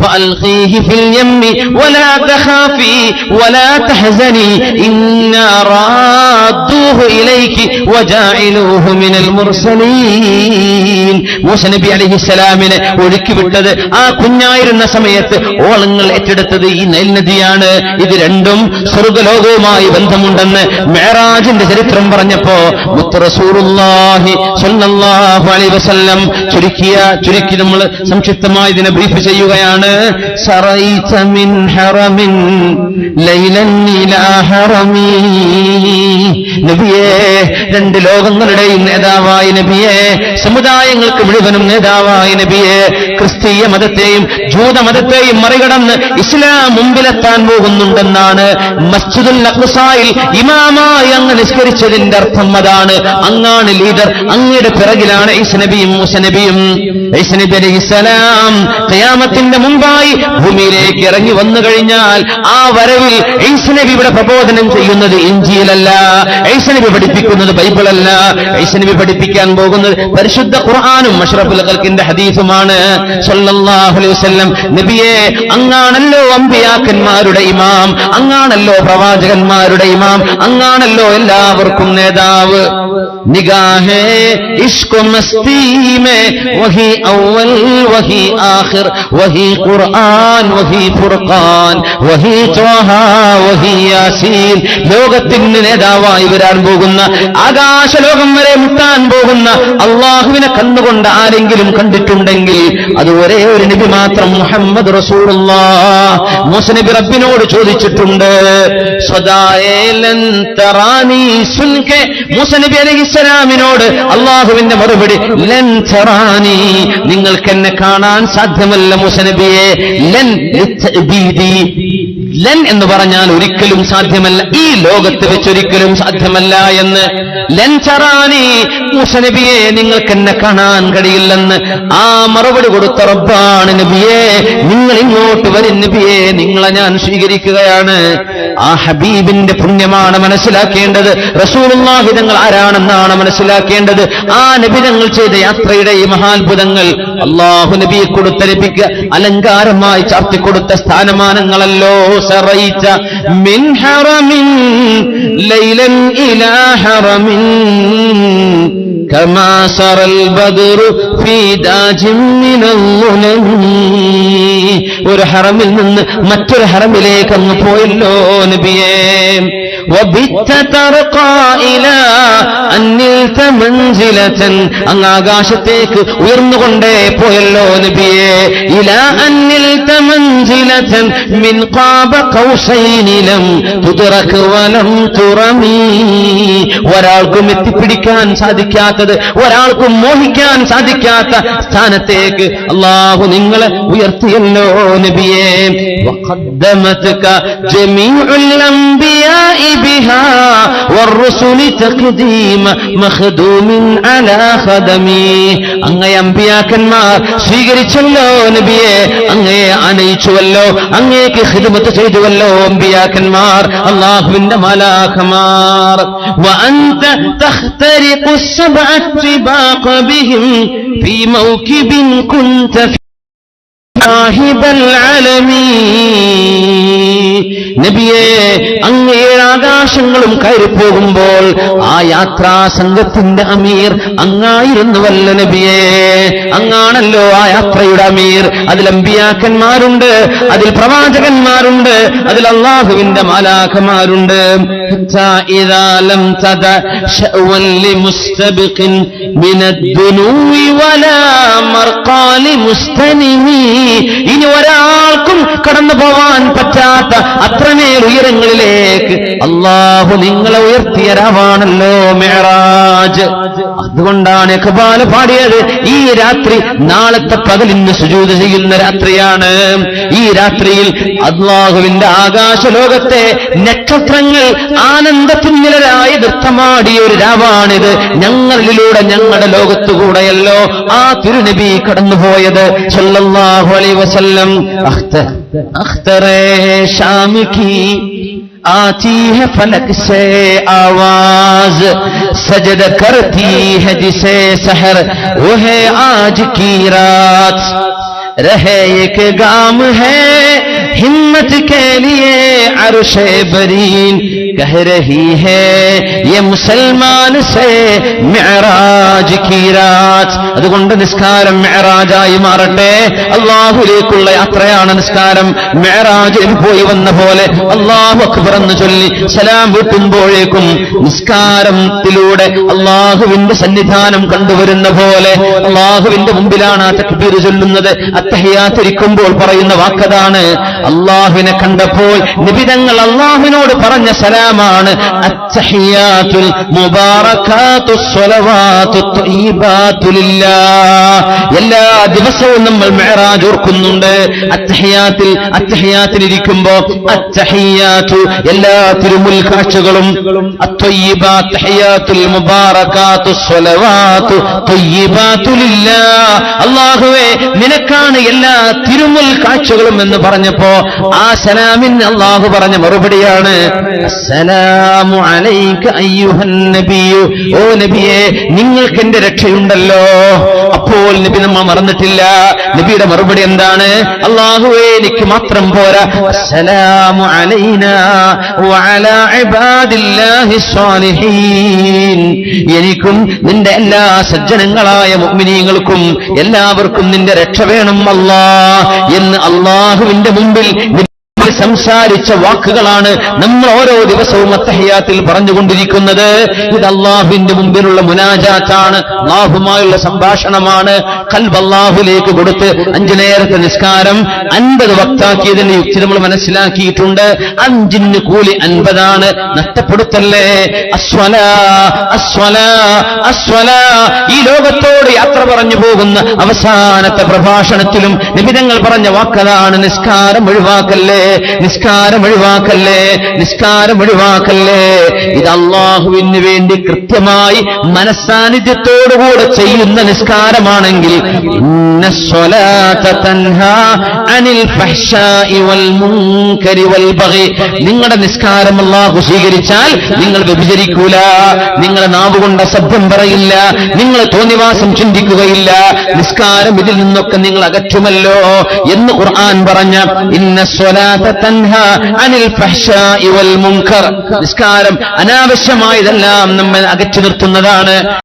ഫഅൽഖീഹി ഫിൽ യമ്മി വലാ തഖാഫി വലാ തഹ്സനി ഇന്നാ റാദ്ദൂഹു ഇലൈകി വജാഇലൂഹു മിനൽ മുർസലീൻ. മൂസ നബി അലൈഹിസ്സലാമിനെ ഒഴുക്കി വിട്ടത് ആ കുഞ്ഞായിരുന്ന സമയത്ത് ഓളങ്ങൾ ഏറ്റെടുത്തത് ഈ നൈൽ നദിയാണ്. ഇത് രണ്ടും സ്വർഗ്ഗലോകവുമായി ബന്ധമുണ്ടെന്ന് മിഅ്റാജിന്റെ ചരിത്രം പറഞ്ഞപ്പോ മുത്ത് റസൂലുള്ളാഹി സ്വല്ലല്ലാഹു അലൈഹി വസല്ലം ചുരുക്കി നമ്മൾ സംക്ഷിപ്തമായി ഇതിനെ ബ്രീഫ് ചെയ്യുകയാണ്. സറൈത മിൻ ഹറമിൻ ലൈലൻ ഇലാ ഹറമി. നബിയേ, രണ്ട് ലോകങ്ങളുടെയും നേതാവായ നബിയേ, സമുദായങ്ങൾക്ക് മുഴുവനും നേതാവായ നബിയേ, ക്രിസ്തീയ മതത്തെയും ജൂതമതത്തെയും മറികടന്ന് ഇസ്ലാം മുമ്പിലെത്താൻ പോകുന്നുണ്ടെന്നാണ് മസ്ജിദുൽ അഖ്സായിൽ ഇമാമായി അങ്ങ് നിസ്കരിച്ചതിന്റെ അർത്ഥം അതാണ്. അങ്ങാണ് ലീഡർ, അങ്ങയുടെ പിറകിലാണ് ഈസ നബിയും മൂസ നബിയും. ഈസ നബി അലൈഹിസ്സലാം ഖിയാമത്തിന്റെ മുമ്പായി ഭൂമിയിലേക്ക് ഇറങ്ങി വന്നു കഴിഞ്ഞാൽ ആ വരവിൽ ഈസ നബി ഇവിടെ പ്രബോധനം ചെയ്യുന്നത് ഇഞ്ചീലല്ല, ഈസ നബി പഠിപ്പിക്കുന്നത് ബൈബിളല്ല. ഈസ നബി പഠിപ്പിക്കാൻ പോകുന്നത് പരിശുദ്ധ ഖുർആനും അഷ്റഫുൽ ഖൽഖിന്റെ ഹദീസുമാണ് സല്ലല്ലാഹു അലൈഹി വസല്ലം. നബിയെ, അങ്ങാണല്ലോ അമ്പിയാക്കന്മാരുടെ ഇമാം, അങ്ങാണല്ലോ പ്രവാചകന്മാരുടെ ഇമാം, അങ്ങാണല്ലോ എല്ലാവർക്കും നേതാവ്. നിഗാഹേ ഇഷ്ക് മസ്തി മേ വഹി അവൽ വഹി ആഖിർ വഹി ഖുർആൻ വഹി ഫുർഖാൻ വഹി ത്വഹ വഹി യാസീൻ. ലോകത്തിന് നേതാവായി വരാൻ പോകുന്ന, ആകാശലോകം വരെ മുട്ടാൻ പോകുന്ന അള്ളാഹുവിനെ കണ്ടുകൊണ്ട് ആരെങ്കിലും കണ്ടിട്ടുണ്ടെങ്കിൽ അത് ഒരേ ഒരു നബി മാത്രം, മുഹമ്മദ് റസൂലുള്ളാഹ്. മൂസ നബി റബ്ബിനോട് ചോദിച്ചിട്ടുണ്ട്, സദായലൻ തറാനി സുൻകെ. മൂസ നബി അലൈഹിസ്സലാമിനോട് അള്ളാഹുവിന്റെ മറുപടി, ലൻ തറാനി, നിങ്ങൾക്ക് എന്നെ കാണാൻ സാധ്യമല്ല മൂസ നബിയെ. ലൻ ലിത്തഅബീദി, ലൻ എന്ന് പറഞ്ഞാൽ ഒരിക്കലും സാധ്യമല്ല, ഈ ലോകത്ത് വെച്ചൊരിക്കലും സാധ്യമല്ല എന്ന്. ലൻ തറാനി, മൂസ നബിയെ നിങ്ങൾക്ക് എന്നെ കാണാൻ കഴിയില്ലെന്ന് ആ മറുപടി കൊടുത്ത റബ്ബാണ് നബിയെ, നിങ്ങൾ ഇങ്ങോട്ട് വരും നബിയെ, നിങ്ങളെ ഞാൻ സ്വീകരിക്കുകയാണ്. ആ ഹബീബിന്റെ പുണ്യമാണ് മനസ്സിലാക്കേണ്ടത്. റസൂലുള്ളാഹി തങ്ങൾ ആരാണെന്നാണ് മനസ്സിലാക്കേണ്ടത്. ആ നബി തങ്ങൾ ചെയ്ത യാത്രയുടെ ഈ മഹാത്ഭുതങ്ങൾ അല്ലാഹു നബിയെ കൊടുത്ത നബിക്ക് അലങ്കാരമായി ചാർത്തിക്കൊടുത്ത സ്ഥാനമാനങ്ങളല്ലോ. സറൈത മിൻ ഹറമിൻ ലൈലൻ ഇലാ ഹറമിൻ കമാ സറൽ ബദ്റു ഫീ ദാജിൻ മിനൽ ളുലമി. ഒരു ഹറമിൽ നിന്ന് മറ്റൊരു ഹറമിലേക്ക് അങ്ങ് പോയല്ലോ നബിയേ. വബിത്ത തർഖാ ഇലാ അന്നിൽത മൻസിലതൻ, അങ്ങ് ആകാശത്തേക്ക് ഉയർന്നുകൊണ്ടേ പോയല്ലോ നബിയേ. ഇലാ അന്നിൽത മൻസിലതൻ മിൻ ഖാബ ഖൗസൈനി ലം തുദ്റക വലം തുറമി. ഒരാൾക്കും എത്തിപ്പിടിക്കാൻ സാധിക്കാത്തത്, ഒരാൾക്കും മോഹിക്കാൻ സാധിക്കാത്ത സ്ഥാനത്തേക്ക് അല്ലാഹു നിങ്ങളെ ഉയർത്തിയല്ലോ നബിയേ. വഖദ്ദമതക ജമീഉൽ അംബിയാഇ ബിഹാ വറുസുലി തഖ്ദീമ മഖ്ദൂമിൻ അലാ ഖദമി. അങ്ങയെ അമ്പിയാക്കന്മാർ സ്വീകരിച്ചല്ലോ നബിയെ, അങ്ങയെ ആനയിച്ചുവല്ലോ, അങ്ങേക്ക് ഖിദ്മത്ത് ചെയ്തുവല്ലോ അമ്പിയാക്കന്മാർ, അല്ലാഹുവിന്റെ മലാഖമാർ. വഅൻത തഖ്തരിഖു السبع الطباق بهم في موكب كنت صاحب العالمين. നബിയെ, അങ്ങ് ഏഴാകാശങ്ങളും കയറിപ്പോകുമ്പോൾ ആ യാത്രാ സംഘത്തിന്റെ അമീർ അങ്ങായിരുന്നുവല്ല നബിയെ. അങ്ങാണല്ലോ ആ യാത്രയുടെ അമീർ. അതിൽ അമ്പിയാക്കന്മാരുണ്ട്, അതിൽ പ്രവാചകന്മാരുണ്ട്, അതിൽ അല്ലാഹുവിന്റെ മാലാഖമാരുണ്ട്. ഇദാ ലം തദ ശഅവൻ ലിമുസ്തബിഖിൻ മിനദ്ദുനൂവി വലാ മർഖാലി മുസ്തനിമി. ഇനി ഒരാൾക്കും കടന്നു പോവാൻ പറ്റാത്ത അത്രമേൽ ഉയരങ്ങളിലേക്ക് അല്ലാഹു നിങ്ങളെ ഉയർത്തിയ രാവാണല്ലോ മിഅ്റാജ്. അതുകൊണ്ടാണ് ഇഖ്ബാൽ പാടിയത്, ഈ രാത്രി നാളത്തെ പകലിന് സുജൂദ് ചെയ്യുന്ന രാത്രിയാണ്. ഈ രാത്രിയിൽ അല്ലാഹുവിന്റെ ആകാശലോകത്തെ നക്ഷത്രങ്ങൾ ആനന്ദത്തിനിലരായി നൃത്തമാടിയ ഒരു രാവാണിത്. ഞങ്ങളിലൂടെ, ഞങ്ങളുടെ ലോകത്തുകൂടെയല്ലോ ആ തിരുനബി കടന്നുപോയത് സല്ലല്ലാഹു അലൈഹി വസല്ലം. അഖ്തറേ ശാമി की आती है फलक से आवाज सजद करती है जिसे सहर वो है आज की रात रहे एक गाम है हिम्मत के लिए अर्शे बरीन कह रही है ये मुसलमान से मिअराज की रात അതുകൊണ്ട് നിസ്കാരം മിഅറാജായി മാറട്ടെ അല്ലാഹുവിലേക്കുള്ള യാത്രയാണ് നിസ്കാരം മിഅറാജിൽ പോയി വന്ന പോലെ അല്ലാഹു അക്ബർ എന്ന് ചൊല്ലി സലാം വീട്ടുമ്പോഴേക്കും നിസ്കാരത്തിലൂടെ അല്ലാഹുവിന്റെ സന്നിധാനം കണ്ടുവരുന്ന പോലെ അല്ലാഹുവിന്റെ മുമ്പിലാണ് ആ തക്ബീർ ചൊല്ലുന്നത് അത്തഹിയാത്തിരിക്കുമ്പോൾ പറയുന്ന വാക്കതാണ് അല്ലാഹുവിനെ കണ്ടപ്പോൾ നബി തങ്ങൾ അല്ലാഹുവിനോട് പറഞ്ഞ സലാമാണ് അത്തഹിയാത്തുൽ മുബാറകാതുസ് സ്വലവാതുത് ത്വയ്യിബാതു ലില്ലാഹ് എല്ലാ ദിവസവും നമ്മൾ മിഅറാജ് ഓർക്കുന്നുണ്ട് അത്തഹിയാത്തിലിരിക്കുമ്പോ അത്തഹിയാത്തു എല്ലാ തിരുമുൽ കാഴ്ചകളും അത്വയ്യിബാത്ത് തഹിയാത്തുൽ മുബാറകാതുസ് സ്വലവാതു ത്വയ്യിബാതു ലില്ലാഹ് അല്ലാഹുവേ നിനക്കാണ് എല്ലാ തിരുമുൽ കാഴ്ചകളും എന്ന് പറഞ്ഞപ്പോ ആ സലാമിന് അല്ലാഹു പറഞ്ഞ മറുപടിയാണ് അസ്സലാമു അലൈക അയ്യുഹൻ നബിയു ഓ നബിയേ നിങ്ങൾക്ക് എന്റെ രക്ഷയുണ്ടല്ലോ അപ്പോൾ നബി നമ്മൾ മറന്നിട്ടില്ല നബിയുടെ മറുപടി എന്താണ് അല്ലാഹുവേ എനിക്ക് മാത്രം പോരാ അസ്സലാമു അലൈനാ വഅലാ ഇബാദില്ലാഹി സ്വാലിഹീൻ എനിക്കും നിന്റെ എല്ലാ സജ്ജനങ്ങളായ മുഅ്മിനീങ്ങൾക്കും എല്ലാവർക്കും നിന്റെ രക്ഷ വേണം അല്ലാഹ് എന്ന് അല്ലാഹുവിന്റെ മുമ്പിൽ സംസാരിച്ച വാക്കുകളാണ് നമ്മൾ ഓരോ ദിവസവും അത്തഹിയാത്തിൽ പറഞ്ഞുകൊണ്ടിരിക്കുന്നത്. ഇത് അല്ലാഹുവിന്റെ മുമ്പിലുള്ള മുനാജാത്താണ്, അല്ലാഹുമായുള്ള സംഭാഷണമാണ്. ഖൽബ് അല്ലാഹുവിലേക്ക് കൊടുത്ത് 5 നേരത്തെ നിസ്കാരം 50 വക്താക്കിയതിന്റെ യുക്തി നമ്മൾ മനസ്സിലാക്കിയിട്ടുണ്ട്. 5ന് കൂലി 50 നഷ്ടപ്പെടുത്തല്ലേ. അസ്വലാ അസ്വലാ അസ്വലാ ഈ ലോകത്തോട് യാത്ര പറഞ്ഞു പോകുന്ന അവസാനത്തെ പ്രഭാഷണത്തിലും നിബിധങ്ങൾ പറഞ്ഞ വാക്കതാണ് നിസ്കാരം ഒഴിവാക്കല്ലേ, നിസ്കാരം ഒഴിവാക്കല്ലേ, നിസ്കാരം ഒഴിവാക്കല്ലേ. ഇത് അല്ലാഹുവിന് വേണ്ടി കൃത്യമായി മനസ്സാന്നിധ്യത്തോടുകൂടെ ചെയ്യുന്ന നിസ്കാരമാണെങ്കിൽ ഇന്ന സ്വലാത തൻഹാ അനിൽ ഫഹ്ശാഇ വൽ മുൻകരി വൽ ബഗി നിങ്ങളുടെ നിസ്കാരം അല്ലാഹു സ്വീകരിച്ചാൽ നിങ്ങൾ വ്യഭിചരിക്കൂല, നിങ്ങളുടെ നാവുകൊണ്ട് അസഭ്യം പറയില്ല, നിങ്ങൾ തോന്നിവാസം ചിന്തിക്കുകയില്ല, നിസ്കാരം ഇതിൽ നിന്നൊക്കെ നിങ്ങൾ അകറ്റുമല്ലോ എന്ന് ഖുർആൻ പറഞ്ഞ ഇന്ന സ്വലാത തൻഹാ അനിൽ ഫഹ്ശാഇ വൽ മുൻകർ നിസ്കാരം അനാവശ്യമായതെല്ലാം നമ്മെ അകറ്റി നിർത്തുന്നതാണ്.